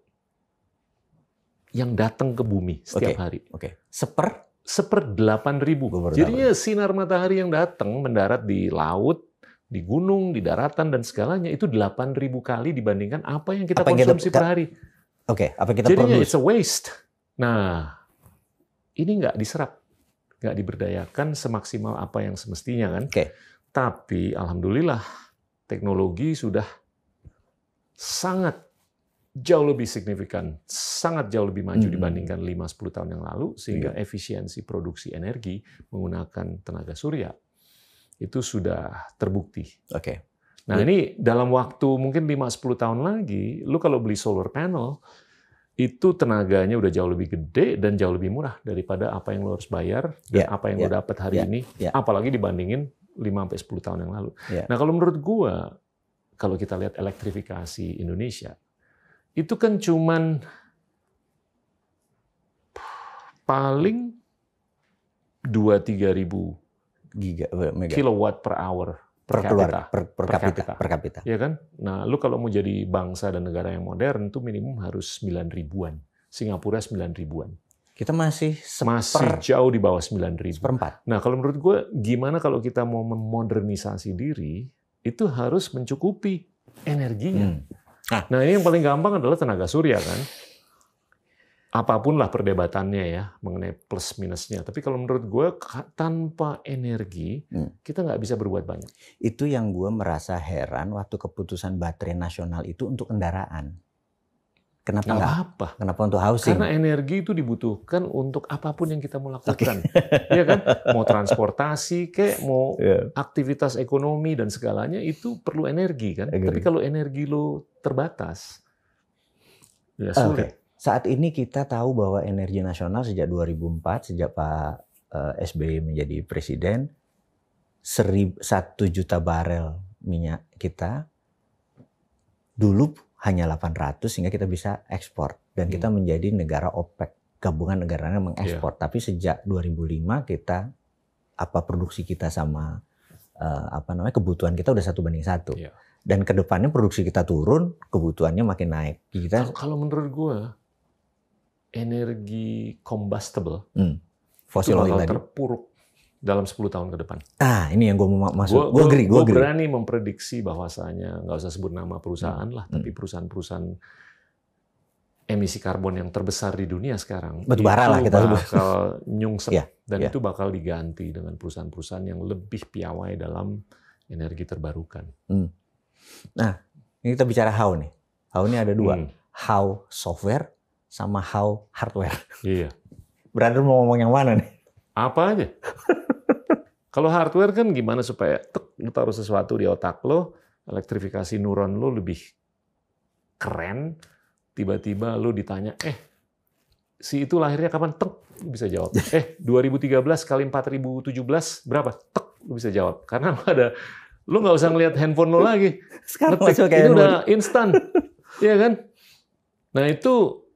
yang datang ke bumi setiap hari. Seper 8.000. Jadinya sinar matahari yang datang mendarat di laut, di gunung, di daratan dan segalanya itu 8.000 kali dibandingkan apa yang kita konsumsi per hari. Apa kita jadinya it's a waste. Nah, ini nggak diserap, nggak diberdayakan semaksimal apa yang semestinya kan. Tapi alhamdulillah teknologi sudah sangat jauh lebih signifikan, sangat jauh lebih maju dibandingkan 5-10 tahun yang lalu, sehingga efisiensi produksi energi menggunakan tenaga surya itu sudah terbukti. Nah ini dalam waktu mungkin 5-10 tahun lagi, lu kalau beli solar panel, itu tenaganya udah jauh lebih gede dan jauh lebih murah daripada apa yang lo harus bayar dan apa yang lo dapat hari ini, apalagi dibandingin 5-10 tahun yang lalu. Nah kalau menurut gua, kalau kita lihat elektrifikasi Indonesia, itu kan cuman paling 2-3 ribu kilowatt per hour per kapita. Ya kan? Nah, lu kalau mau jadi bangsa dan negara yang modern tuh minimum harus 9 ribuan. Singapura 9 ribuan. Kita masih jauh di bawah 9 ribu. Seperempat. Nah, kalau menurut gue, gimana kalau kita mau memodernisasi diri, itu harus mencukupi energinya. Nah, ini yang paling gampang adalah tenaga surya kan. Apapun lah perdebatannya ya mengenai plus minusnya. Tapi kalau menurut gue tanpa energi kita nggak bisa berbuat banyak. Itu yang gue merasa heran waktu keputusan baterai nasional itu untuk kendaraan. Kenapa nggak? Apa? Kenapa untuk housing? Karena energi itu dibutuhkan untuk apapun yang kita mau lakukan. Iya kan? Mau transportasi, mau aktivitas ekonomi dan segalanya itu perlu energi kan. Tapi kalau energi lo terbatas, ya sulit. Saat ini kita tahu bahwa energi nasional sejak 2004, sejak Pak SBY menjadi presiden, 1 juta barel minyak kita dulu hanya 800 sehingga kita bisa ekspor. Dan kita menjadi negara OPEC, gabungan negara yang mengekspor. Tapi sejak 2005 kita, produksi kita sama kebutuhan kita udah 1:1. Dan kedepannya produksi kita turun, kebutuhannya makin naik. Kalau menurut gue, energi combustible fosil oil terpuruk dalam 10 tahun ke depan. Ini yang gue mau masuk. Gue berani memprediksi bahwasanya, nggak usah sebut nama perusahaan lah, tapi perusahaan-perusahaan emisi karbon yang terbesar di dunia sekarang batubara lah kita bakal nyungsep dan itu bakal diganti dengan perusahaan-perusahaan yang lebih piawai dalam energi terbarukan. Nah, ini kita bicara how nih. How ini ada 2. How software sama how hardware. Iya. Brother mau ngomong yang mana nih? Apa aja. Kalau hardware kan gimana supaya lu taruh sesuatu di otak lo, elektrifikasi neuron lo lebih keren, tiba-tiba lu ditanya, si itu lahirnya kapan? Lu bisa jawab. 2013 kali 4017 berapa? Lu bisa jawab. Karena lu nggak usah ngelihat handphone lo lagi. Sekarang ini udah instan. Iya kan? Nah, itu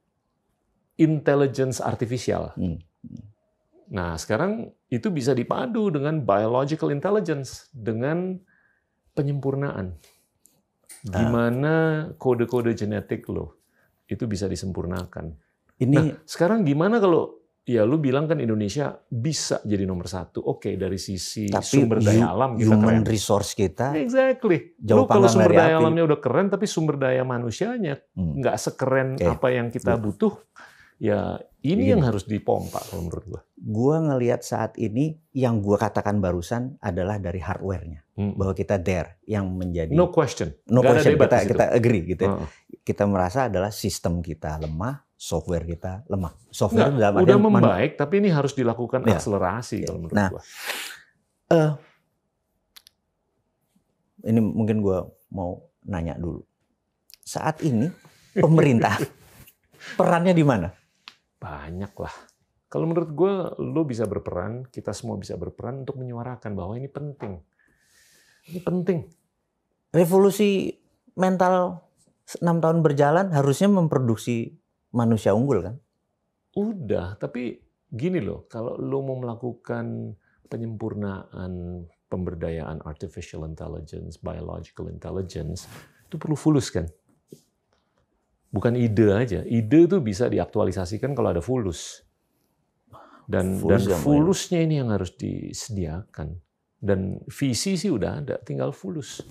intelligence artificial. Nah, sekarang itu bisa dipadu dengan biological intelligence, dengan penyempurnaan. Gimana kode-kode genetik lo itu bisa disempurnakan. Nah, sekarang gimana kalau lu bilang kan Indonesia bisa jadi nomor 1. Oke, dari sisi sumber daya alam kita human keren. Resource kita. Exactly. Lu kalau sumber daya alamnya udah keren, tapi sumber daya manusianya nggak sekeren apa yang kita butuh. Ya, ini yang harus dipompa kalau menurut gua. Gua ngelihat saat ini yang gua katakan barusan adalah dari hardware-nya. Bahwa kita yang menjadi no question. Kita agree gitu. Kita merasa adalah sistem kita lemah, software kita lemah. Software udah membaik, tapi ini harus dilakukan akselerasi kalau menurut gua. Ini mungkin gua mau nanya dulu. Saat ini pemerintah perannya di mana? Banyak lah. Kalau menurut gue, lo bisa berperan, kita semua bisa berperan untuk menyuarakan bahwa ini penting. Ini penting. Revolusi mental 6 tahun berjalan harusnya memproduksi manusia unggul kan? Udah, tapi gini loh, kalau lo mau melakukan penyempurnaan pemberdayaan artificial intelligence, biological intelligence, itu perlu fulus kan? Bukan ide aja. Ide itu bisa diaktualisasikan kalau ada fulus. Dan fulusnya ini yang harus disediakan. Dan visi sih udah ada, tinggal fulus.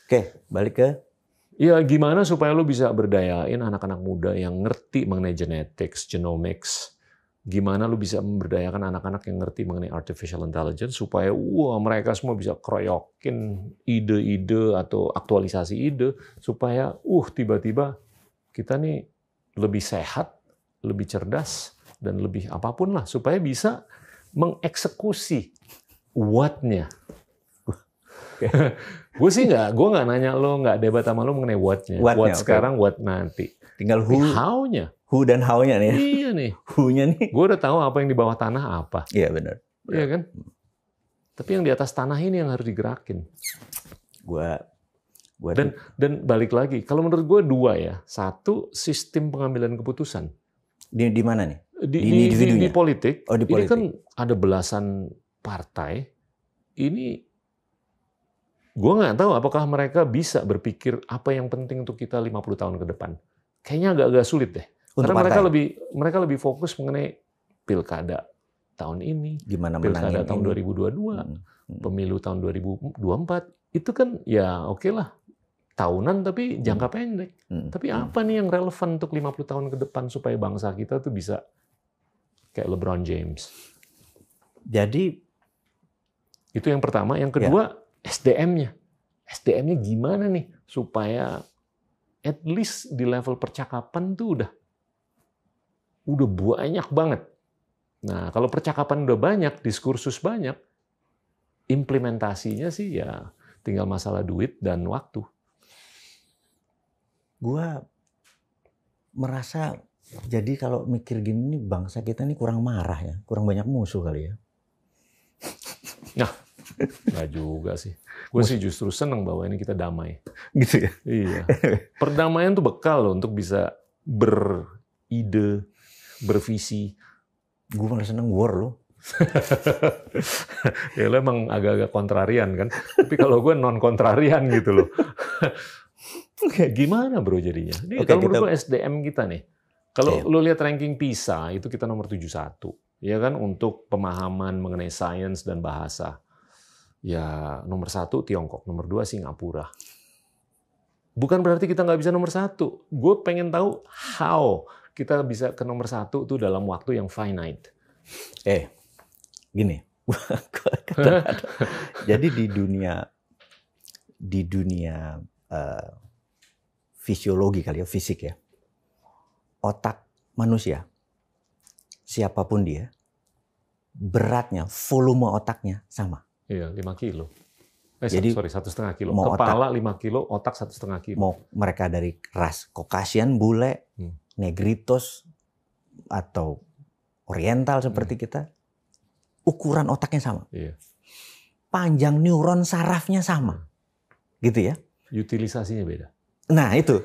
Oke, balik ke ya gimana supaya lo bisa berdayain anak-anak muda yang ngerti mengenai genetics, genomics. Gimana lo bisa memberdayakan anak-anak yang ngerti mengenai artificial intelligence supaya mereka semua bisa keroyokin ide-ide atau aktualisasi ide supaya tiba-tiba kita nih lebih sehat, lebih cerdas, dan lebih apapun lah, supaya bisa mengeksekusi what-nya. Gue nggak nanya lo, nggak debat sama lo mengenai what-nya. What sekarang, what nanti. Tinggal how-nya. Who dan how-nya nih. Iya nih. Who-nya nih. Gue udah tahu apa yang di bawah tanah apa. Iya benar. Iya kan? Tapi yang di atas tanah ini yang harus digerakin. Dan balik lagi, kalau menurut gue dua ya. Satu, sistem pengambilan keputusan. Di mana nih? Di politik. Oh, di politik. Ini kan ada belasan partai. Ini gue nggak tahu apakah mereka bisa berpikir apa yang penting untuk kita 50 tahun ke depan. Kayaknya agak-agak sulit deh. Untuk karena mereka lebih fokus mengenai pilkada tahun ini, gimana pilkada tahun 2022, pemilu tahun 2024. Itu kan ya oke lah. Tahunan tapi jangka pendek. Tapi apa nih yang relevan untuk 50 tahun ke depan supaya bangsa kita tuh bisa kayak LeBron James. Jadi itu yang pertama. Yang kedua, SDM-nya. SDM-nya gimana nih supaya at least di level percakapan tuh udah banyak banget. Nah, kalau percakapan udah banyak, diskursus banyak, implementasinya sih ya tinggal masalah duit dan waktu. Gua merasa jadi kalau mikir gini bangsa kita ini kurang marah ya, kurang banyak musuh kali ya. Nah, nggak juga sih. Gue sih justru seneng bahwa ini kita damai. Gitu ya? Iya. Perdamaian tuh bekal loh untuk bisa beride, bervisi. Gue malah seneng war loh. Ya lo emang agak-agak kontrarian kan. Tapi kalau gue non kontrarian gitu loh. Gimana bro jadinya? Kalau menurut gue SDM kita nih. Kalau lo lihat ranking PISA itu kita nomor 71. Ya kan, untuk pemahaman mengenai sains dan bahasa. Ya nomor 1 Tiongkok, nomor 2 Singapura. Bukan berarti kita nggak bisa nomor 1. Gue pengen tahu how kita bisa ke nomor 1 tuh dalam waktu yang finite. Gini. Jadi di dunia fisiologi kali ya, fisik ya. Otak manusia, siapapun dia, beratnya, volume otaknya sama. Iya, 5 kilo. Jadi 1,5 kilo. Kepala 5 kilo, otak 1,5 kilo. Mau mereka dari ras Caucasian, bule, Negritos, atau Oriental seperti kita, ukuran otaknya sama. Iya. Panjang neuron sarafnya sama. Gitu ya. Utilisasinya beda. Nah itu.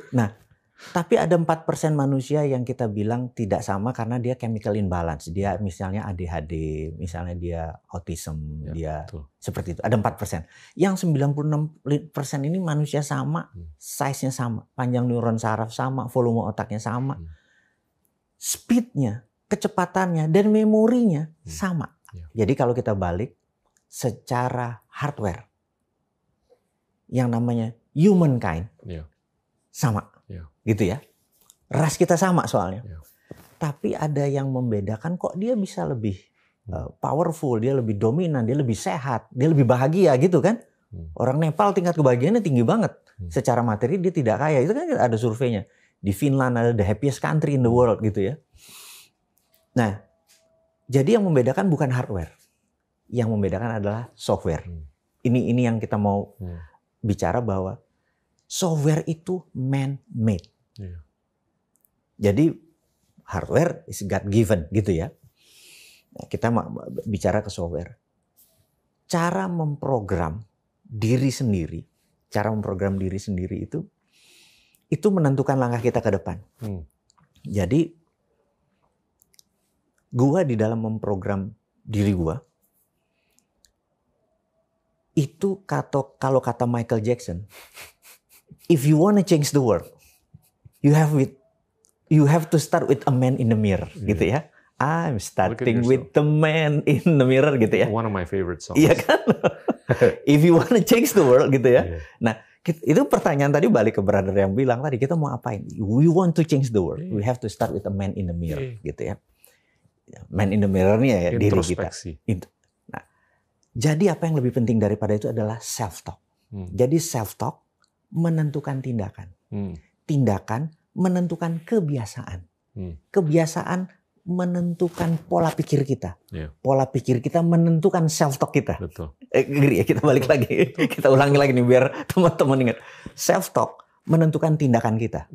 Tapi ada 4% manusia yang kita bilang tidak sama karena dia chemical imbalance. Dia misalnya ADHD, misalnya dia autism, dia betul. Seperti itu. Ada 4%. Yang 96% ini manusia sama, size-nya sama, panjang neuron saraf sama, volume otaknya sama, speed-nya, kecepatannya, dan memorinya sama. Jadi kalau kita balik secara hardware, yang namanya humankind sama. Gitu ya. Ras kita sama soalnya. Tapi ada yang membedakan kok dia bisa lebih powerful, dia lebih dominan, dia lebih sehat, dia lebih bahagia gitu kan. Orang Nepal tingkat kebahagiaannya tinggi banget. Secara materi dia tidak kaya. Itu kan ada surveinya. Di Finland ada the happiest country in the world gitu ya. Nah, jadi yang membedakan bukan hardware. Yang membedakan adalah software. Ini yang kita mau bicara bahwa software itu man-made. Jadi hardware is God given gitu ya. Nah, kita bicara ke software. Cara memprogram diri sendiri, itu menentukan langkah kita ke depan. Jadi gua di dalam memprogram diri gua itu kalau kata Michael Jackson, if you wanna change the world, you have you have to start with a man in the mirror, gitu ya. I'm starting with the man in the mirror, gitu ya. One of my favorite songs. Iya kan? If you want to change the world, gitu ya. Nah, itu pertanyaan tadi balik ke brother yang bilang tadi, kita mau apain? We want to change the world. We have to start with a man in the mirror, gitu ya. Man in the mirror nih ya, diri kita. Nah, jadi apa yang lebih penting daripada itu adalah self-talk. Jadi self-talk menentukan tindakan. Tindakan menentukan kebiasaan. Kebiasaan menentukan pola pikir kita. Pola pikir kita menentukan self-talk kita. Betul. Ya, kita balik lagi. Kita ulangi lagi nih biar teman-teman ingat. Self-talk menentukan tindakan kita.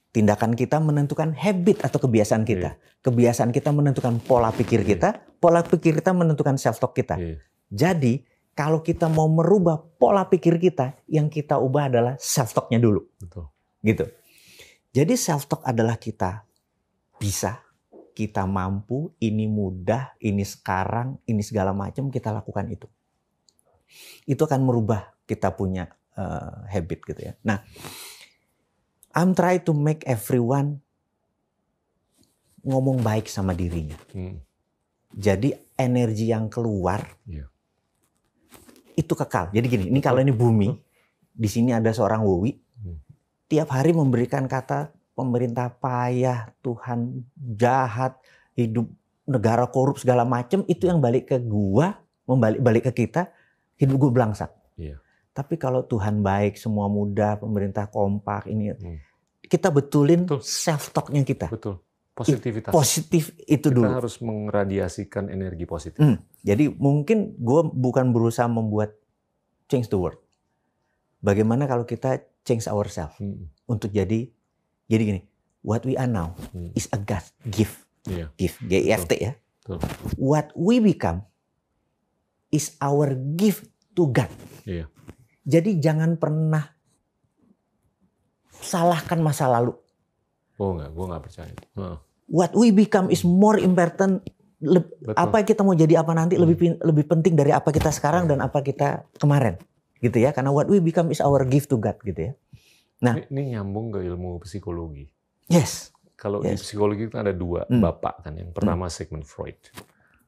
Tindakan kita menentukan habit atau kebiasaan kita. Kebiasaan kita menentukan pola pikir kita. Pola pikir kita menentukan self-talk kita. Jadi, kalau kita mau merubah pola pikir kita, yang kita ubah adalah self-talk-nya dulu. Betul. Gitu. Jadi self-talk adalah kita bisa, kita mampu, ini mudah, ini sekarang, ini segala macam, kita lakukan itu. Itu akan merubah kita punya habit gitu ya. Nah, I'm trying to make everyone ngomong baik sama dirinya. Jadi energi yang keluar itu kekal. Jadi gini, ini kalau ini bumi, di sini ada seorang Wowi, tiap hari memberikan kata pemerintah payah, Tuhan jahat, hidup negara korup segala macam, itu yang balik ke gua, balik ke kita, hidup gua belangsak. Tapi kalau Tuhan baik, semua mudah, pemerintah kompak, ini kita betulin self-talk-nya kita. Betul. Positivitas. Positif itu dulu. Kita harus meradiasikan energi positif. Jadi mungkin gua bukan berusaha membuat change the world. Bagaimana kalau kita change ourselves untuk jadi gini, what we are now is a God gift. Gift, G-I-F-T ya. What we become is our gift to God. Jadi jangan pernah salahkan masa lalu. Gue nggak percaya. What we become is more important. Apa kita mau jadi apa nanti lebih penting dari apa kita sekarang dan apa kita kemarin, gitu ya. Karena what we become is our gift to God, gitu ya. Nah, ini nyambung ke ilmu psikologi. Yes. Kalau di psikologi itu ada dua bapak kan. Yang pertama Sigmund Freud.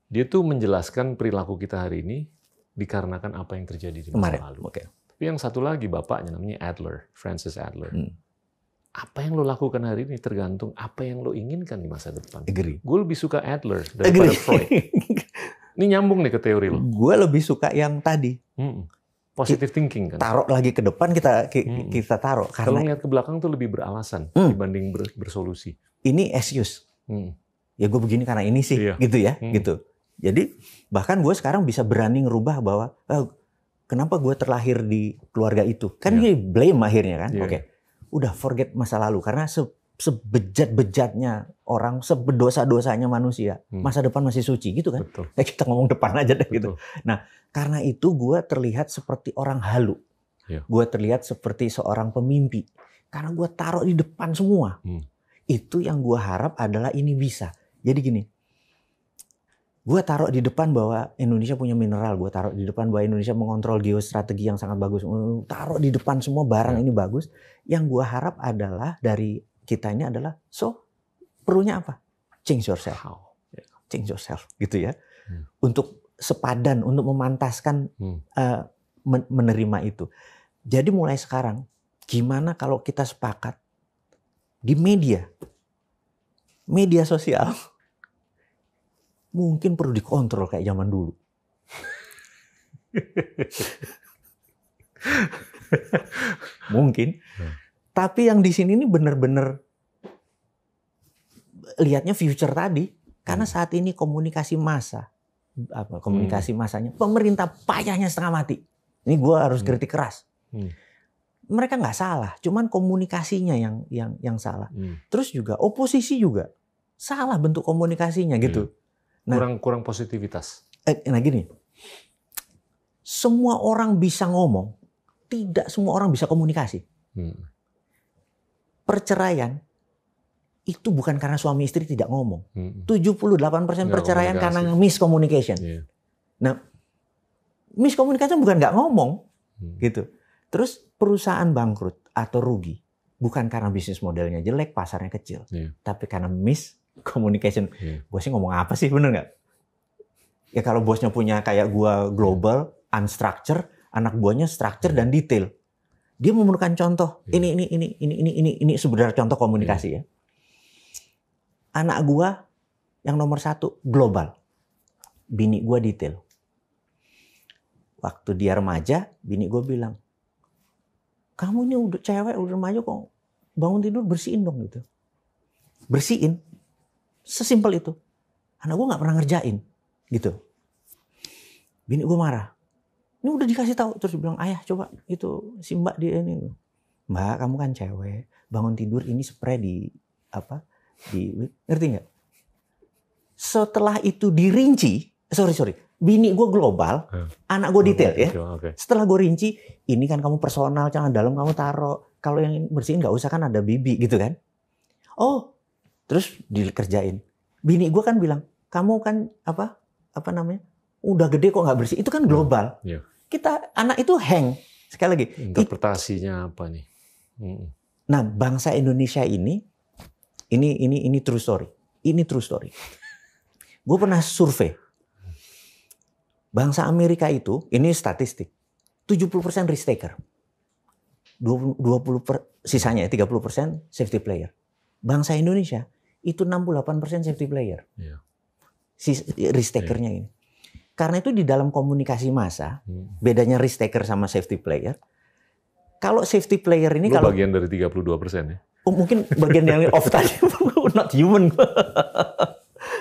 Dia tuh menjelaskan perilaku kita hari ini dikarenakan apa yang terjadi di masa lalu. Tapi yang satu lagi bapaknya namanya Adler, Francis Adler. Apa yang lo lakukan hari ini tergantung apa yang lo inginkan di masa depan. Gue lebih suka Adler daripada Freud. Ini nyambung nih ke teori lo. Gue lebih suka yang tadi. Positive thinking kan. Taruh lagi ke depan kita taruh. Kalau ngeliat ke belakang tuh lebih beralasan dibanding bersolusi. Ini excuse. Ya gue begini karena ini sih, gitu ya, gitu. Jadi bahkan gue sekarang bisa berani ngerubah bahwa kenapa gue terlahir di keluarga itu. Kan ini blame akhirnya kan. Udah forget masa lalu karena sebejat-bejatnya orang, seberdosa-dosanya manusia, masa depan masih suci gitu kan. Ya kita ngomong depan aja deh gitu. Nah, karena itu gue terlihat seperti orang halu. Gue terlihat seperti seorang pemimpi. Karena gue taruh di depan semua. Itu yang gue harap adalah ini bisa. Jadi gini, gue taruh di depan bahwa Indonesia punya mineral. Gue taruh di depan bahwa Indonesia mengontrol geostrategi yang sangat bagus. Taruh di depan semua barang ini bagus. Yang gue harap adalah dari kita ini adalah, perlunya apa? Change yourself. Change yourself, gitu ya. Untuk sepadan, untuk memantaskan menerima itu. Jadi mulai sekarang, gimana kalau kita sepakat di media sosial, mungkin perlu dikontrol kayak zaman dulu. Mungkin. Tapi yang di sini ini benar-benar lihatnya future tadi. Karena saat ini komunikasi massa, komunikasi massanya, pemerintah payahnya setengah mati. Ini gue harus kritik keras. Mereka nggak salah, cuman komunikasinya yang salah. Terus juga oposisi juga salah bentuk komunikasinya gitu. Kurang positivitas. Nah gini, semua orang bisa ngomong, tidak semua orang bisa komunikasi. Perceraian itu bukan karena suami istri tidak ngomong. 78% perceraian karena miscommunication. Nah, miscommunication bukan nggak ngomong, gitu. Terus perusahaan bangkrut atau rugi, Bukan karena bisnis modelnya jelek, pasarnya kecil. Iya. Tapi karena miscommunication. Iya. Bosnya ngomong apa sih, bener nggak? Ya kalau bosnya punya kayak gua global, unstructured, anak buahnya structure dan detail. Dia memerlukan contoh. Ini sebenarnya contoh komunikasi ya. Anak gua yang nomor 1 global. Bini gua detail. Waktu dia remaja, bini gua bilang, kamu ini udah cewek, udah remaja kok bangun tidur bersihin dong gitu. Bersihin. Sesimpel itu. Anak gua nggak pernah ngerjain gitu. Bini gua marah. Ini udah dikasih tahu, terus bilang, ayah coba itu si mbak dia ini. Mbak, kamu kan cewek, bangun tidur ini spray ngerti nggak? Setelah itu dirinci, bini gue global, anak gue detail ya. Okay. Setelah gue rinci, ini kan kamu personal, celana dalam kamu taruh. Kalau yang bersihin nggak usah kan ada bibi gitu kan? Oh, terus dikerjain. Bini gue kan bilang, kamu kan apa namanya? Udah gede kok nggak bersih? Itu kan global. Yeah. Kita anak itu hang. Sekali lagi. Interpretasinya apa nih? Nah, bangsa Indonesia ini true story. Ini true story. Gue pernah survei. Bangsa Amerika itu, ini statistik, 70% risk taker. 30% safety player. Bangsa Indonesia itu 68% safety player. Yeah. Risk takernya ini. Karena itu di dalam komunikasi massa, bedanya risk taker sama safety player. Kalau safety player ini kalau bagian dari 32% ya. Oh, mungkin bagian yang off tadi, not human.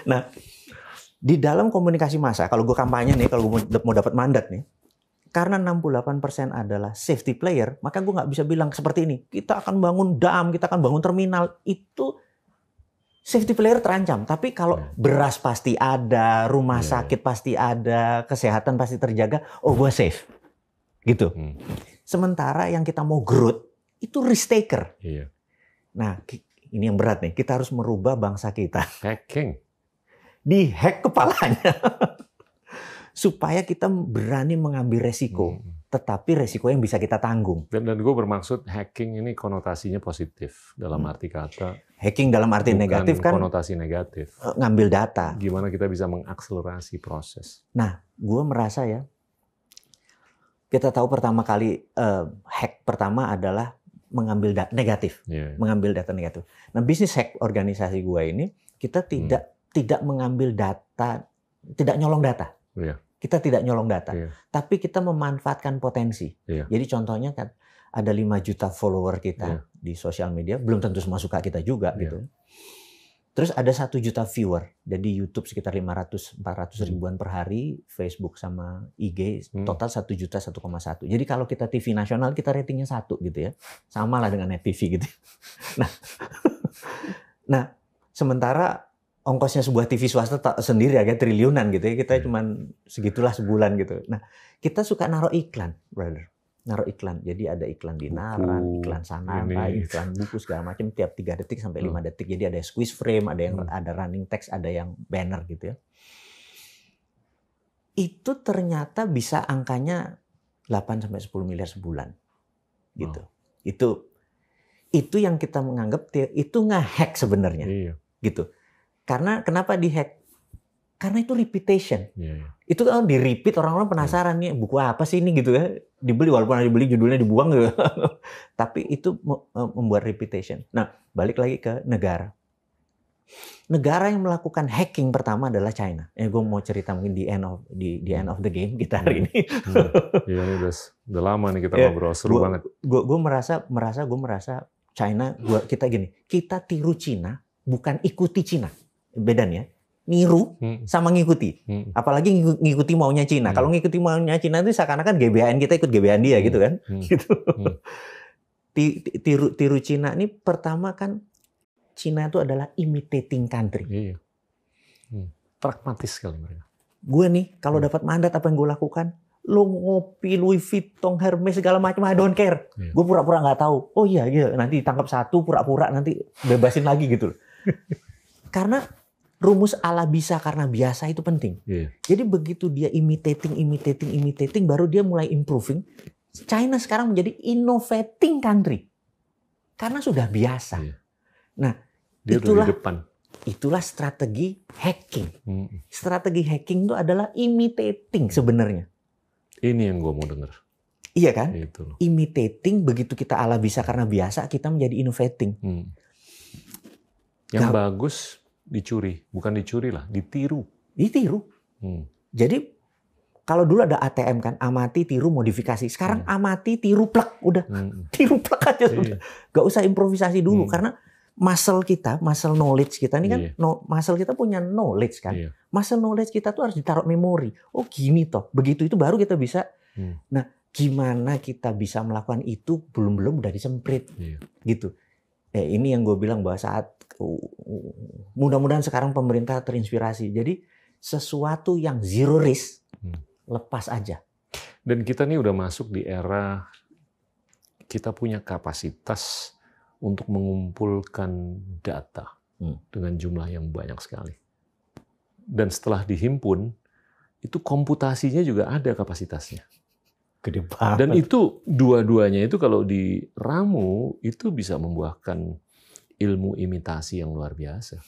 Nah, di dalam komunikasi massa, kalau gue kampanye nih, kalau gue mau dapat mandat nih, karena 68% adalah safety player, maka gue nggak bisa bilang seperti ini. Kita akan bangun dam, kita akan bangun terminal. Itu safety player terancam. Tapi kalau beras pasti ada, rumah sakit pasti ada, kesehatan pasti terjaga, oh gue safe. Gitu. Sementara yang kita mau growth, itu risk taker. Iya. Nah, ini yang berat nih. Kita harus merubah bangsa kita. Hacking. Di-hack kepalanya. Supaya kita berani mengambil resiko. Tetapi resiko yang bisa kita tanggung. Dan gue bermaksud hacking ini konotasinya positif. Dalam arti kata. Hacking dalam arti negatif kan. Konotasi negatif. Ngambil data. Gimana kita bisa mengakselerasi proses. Nah, gue merasa ya. Kita tahu pertama kali hack pertama adalah mengambil data negatif. Mengambil data negatif. Nah, bisnis hack organisasi gue ini. Kita tidak mengambil data. Tidak nyolong data. Kita tidak nyolong data, tapi kita memanfaatkan potensi. Jadi contohnya kan ada 5 juta follower kita di sosial media, belum tentu semua suka kita juga gitu. Terus ada 1 juta viewer, jadi YouTube sekitar 500-400 ribuan per hari, Facebook sama IG total 1 juta 1,1. Jadi kalau kita TV nasional kita ratingnya 1 gitu ya, sama lah dengan Net TV gitu. Nah sementara ongkosnya sebuah TV swasta sendiri agak triliunan gitu ya. Kita cuman segitulah sebulan gitu. Nah, kita suka naruh iklan, brother. Naruh iklan. Jadi ada iklan di Naran, iklan Sananta, iklan buku segala macam tiap 3 detik sampai 5 detik. Jadi ada squeeze frame, ada yang ada running text, ada yang banner gitu ya. Itu ternyata bisa angkanya 8 sampai 10 miliar sebulan. Gitu. Itu yang kita menganggap itu nge-hack sebenarnya. Gitu. Karena kenapa di-hack? Karena itu reputation. Itu kan di-repeat, orang-orang penasaran nih buku apa sih ini gitu ya. Dibeli walaupun dibeli judulnya dibuang gitu. Tapi itu membuat reputation. Nah, balik lagi ke negara. Negara yang melakukan hacking pertama adalah China. Gue mau cerita mungkin di end of the game kita hari ini. Iya, ini udah lama nih kita ngobrol, seru banget. Gue merasa China, kita gini, kita tiru Cina, bukan ikuti Cina. Bedanya niru sama ngikuti. Apalagi ngikuti maunya Cina. Kalau ngikuti maunya Cina itu seakan-akan GBHN kita ikut GBHN dia gitu kan. Gitu. Tiru Cina ini pertama kan Cina itu adalah imitating country. Pragmatis sekali mereka. Gue nih kalau dapat mandat apa yang gue lakukan? Lo ngopi Louis Vuitton, Hermes segala macam, I don't care. Gue pura-pura nggak tahu. Oh iya, nanti ditangkap 1, pura-pura nanti bebasin lagi gitu. Karena rumus ala bisa karena biasa itu penting. Jadi begitu dia imitating, baru dia mulai improving. China sekarang menjadi innovating country. Karena sudah biasa. Iya. Nah, Dia udah di depan. Itulah strategi hacking. Strategi hacking itu adalah imitating sebenarnya. Ini yang gue mau denger. Iya kan? Itu. Imitating, begitu kita ala bisa karena biasa, kita menjadi innovating. Yang bagus dicuri, bukan dicuri lah, ditiru. Ditiru. Jadi kalau dulu ada ATM kan, amati, tiru, modifikasi. Sekarang amati, tiru, plek, udah. Tiru, plek aja udah. Gak usah improvisasi dulu karena muscle kita, muscle knowledge kita ini kan, muscle kita punya knowledge kan. Muscle knowledge kita tuh harus ditaruh memori. Oh gini toh, begitu itu baru kita bisa. Nah, gimana kita bisa melakukan itu belum udah disemprit, gitu. Ini yang gue bilang bahwa saat mudah-mudahan sekarang pemerintah terinspirasi. Jadi sesuatu yang zero risk, lepas aja. Dan kita nih udah masuk di era kita punya kapasitas untuk mengumpulkan data dengan jumlah yang banyak sekali. Dan setelah dihimpun, itu komputasinya juga ada kapasitasnya. Gede banget. Dan itu dua-duanya itu kalau diramu, itu bisa membuahkan ilmu imitasi yang luar biasa.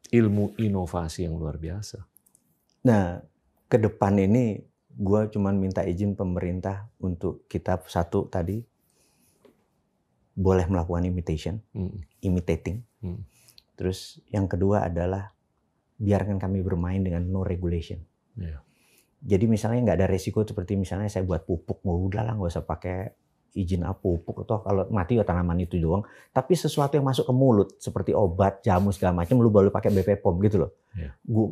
Ilmu inovasi yang luar biasa. Nah, ke depan ini gue cuma minta izin pemerintah untuk kita satu tadi, boleh melakukan imitating. Terus yang kedua adalah biarkan kami bermain dengan no regulation. Jadi misalnya nggak ada resiko seperti misalnya saya buat pupuk, udahlah nggak usah pakai izin pupuk, atau kalau mati ya tanaman itu doang. Tapi sesuatu yang masuk ke mulut seperti obat, jamu segala macam, lu baru pakai BPOM gitu loh.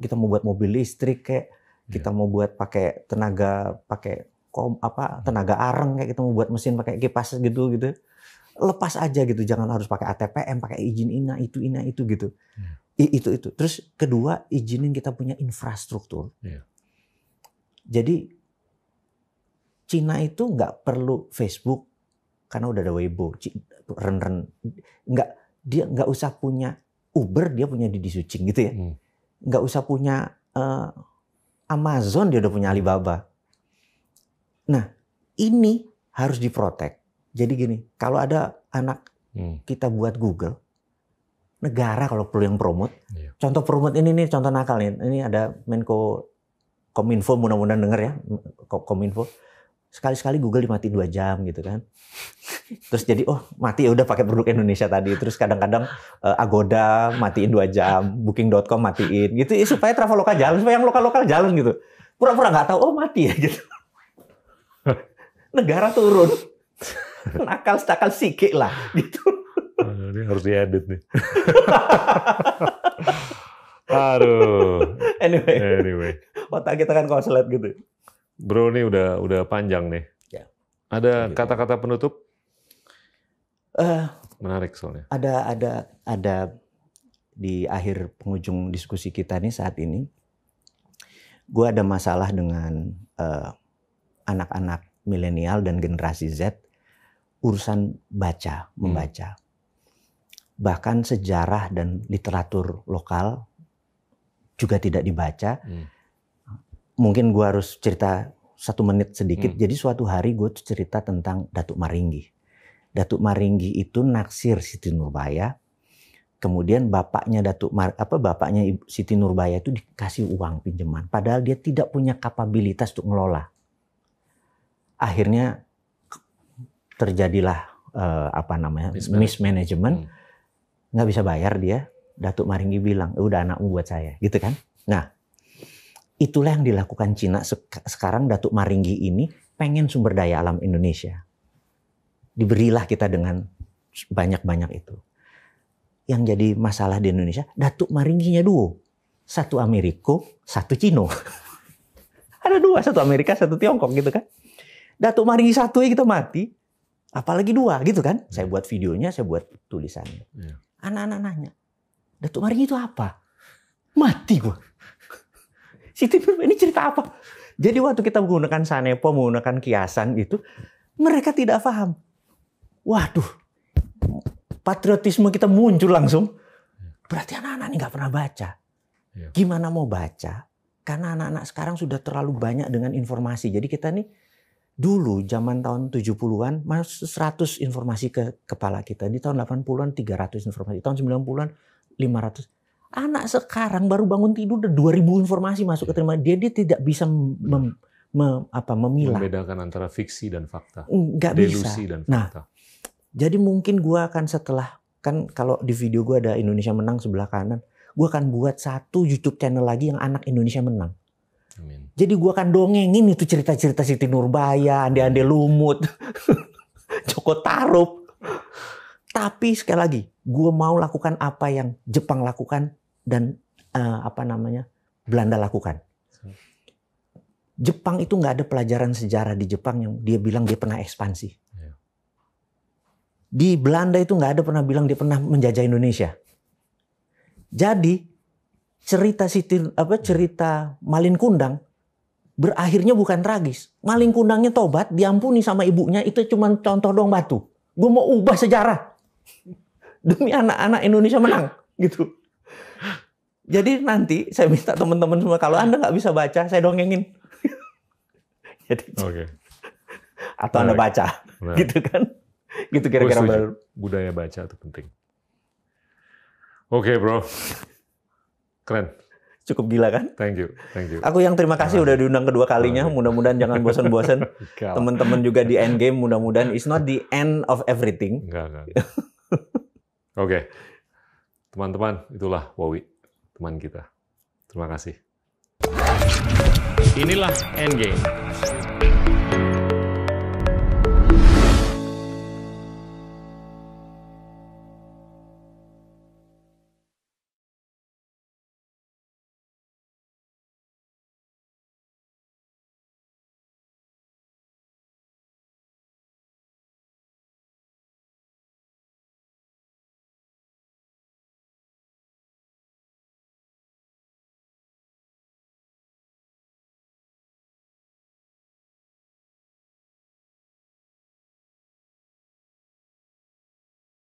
Kita mau buat mobil listrik kayak, kita mau buat pakai tenaga areng kayak, kita mau buat mesin pakai kipas gitu. Lepas aja gitu, jangan harus pakai ATPM, pakai izin itu gitu. Itu. Terus kedua, izinin kita punya infrastruktur. Jadi Cina itu nggak perlu Facebook karena udah ada Weibo, dia nggak usah punya Uber, dia punya Didi Sucing gitu ya. Nggak usah punya Amazon, dia udah punya Alibaba. Nah, ini harus diprotek. Jadi gini, kalau ada anak kita buat Google, negara kalau perlu yang promote, contoh promote ini nih, contoh nakal nih, ini ada Menko Kominfo, mudah-mudahan denger ya, Kominfo, sekali-sekali Google dimatiin 2 jam gitu kan. Terus jadi mati ya udah pakai produk Indonesia tadi. Terus kadang-kadang Agoda matiin 2 jam, Booking.com matiin gitu ya, supaya Traveloka jalan, supaya yang lokal-lokal jalan gitu. Pura-pura nggak tahu, mati ya gitu. Negara turun. Nakal sikik lah gitu. Ini harus diedit nih. Aduh. Anyway. Otak kita kan konslet gitu. Bro, ini udah panjang nih. Ya. Ada kata-kata penutup? Menarik soalnya. Ada di akhir penghujung diskusi kita nih saat ini. Gue ada masalah dengan anak-anak milenial dan generasi Z. Urusan membaca. Bahkan sejarah dan literatur lokal juga tidak dibaca. Mungkin gue harus cerita 1 menit sedikit. Jadi suatu hari gue cerita tentang Datuk Maringgi. Datuk Maringgi itu naksir Siti Nurbaya. Kemudian bapaknya Siti Nurbaya itu dikasih uang pinjaman. Padahal dia tidak punya kapabilitas untuk ngelola. Akhirnya terjadilah mismanagement, nggak bisa bayar dia. Datuk Maringgi bilang, udah anakmu buat saya, gitu kan? Nah, itulah yang dilakukan Cina sekarang. Datuk Maringgi ini pengen sumber daya alam Indonesia. Diberilah kita dengan banyak-banyak itu. Yang jadi masalah di Indonesia, Datuk Maringginya 2, 1 Amerika, 1 Cina. Ada 2, 1 Amerika, 1 Tiongkok gitu kan? Datuk Maringgi 1 ya kita mati. Apalagi 2 gitu kan. Saya buat videonya, saya buat tulisannya. Anak-anak nanya, Datuk Maringgi itu apa? Mati gua. Siti Nurbaya ini cerita apa? Jadi waktu kita menggunakan sanepo, menggunakan kiasan itu, mereka tidak paham. Waduh, patriotisme kita muncul langsung. Berarti anak-anak ini nggak pernah baca. Gimana mau baca? Karena anak-anak sekarang sudah terlalu banyak dengan informasi. Jadi kita nih Dulu zaman tahun 70-an masuk 100 informasi ke kepala kita. Di tahun 80-an 300 informasi. Tahun 90-an 500. Anak sekarang baru bangun tidur udah 2000 informasi masuk ke telinga dia. Dia tidak bisa memilah. Membedakan antara fiksi dan fakta. Nggak Delusi bisa. dan fakta. Nah, jadi mungkin gue akan setelah, kan kalau di video gue ada Indonesia Menang sebelah kanan. Gue akan buat satu YouTube channel lagi yang anak Indonesia Menang. Amin. Jadi gue akan dongengin itu cerita-cerita Siti Nurbaya, Ande-Ande Lumut, Joko Tarub. Tapi sekali lagi, gue mau lakukan apa yang Jepang lakukan dan Belanda lakukan. Jepang itu nggak ada pelajaran sejarah di Jepang yang dia bilang dia pernah ekspansi. Di Belanda itu nggak ada pernah bilang dia pernah menjajah Indonesia. Jadi cerita Malin Kundang berakhirnya bukan tragis. Malin Kundangnya tobat, diampuni sama ibunya, itu cuma contoh dong batu. Gue mau ubah sejarah demi anak-anak Indonesia Menang gitu. Jadi nanti saya minta teman-teman semua, kalau Anda nggak bisa baca, saya dongengin. Jadi, atau Anda baca, gitu kan? Gitu kira-kira. Budaya baca itu penting. Oke, bro. Keren. Cukup gila kan? Thank you. Aku yang terima kasih udah diundang kedua kalinya. Mudah-mudahan jangan bosan-bosan. Teman-teman juga di Endgame, mudah-mudahan it's not the end of everything. Enggak. Oke. Teman-teman, itulah Wowi, teman kita. Terima kasih. Inilah Endgame.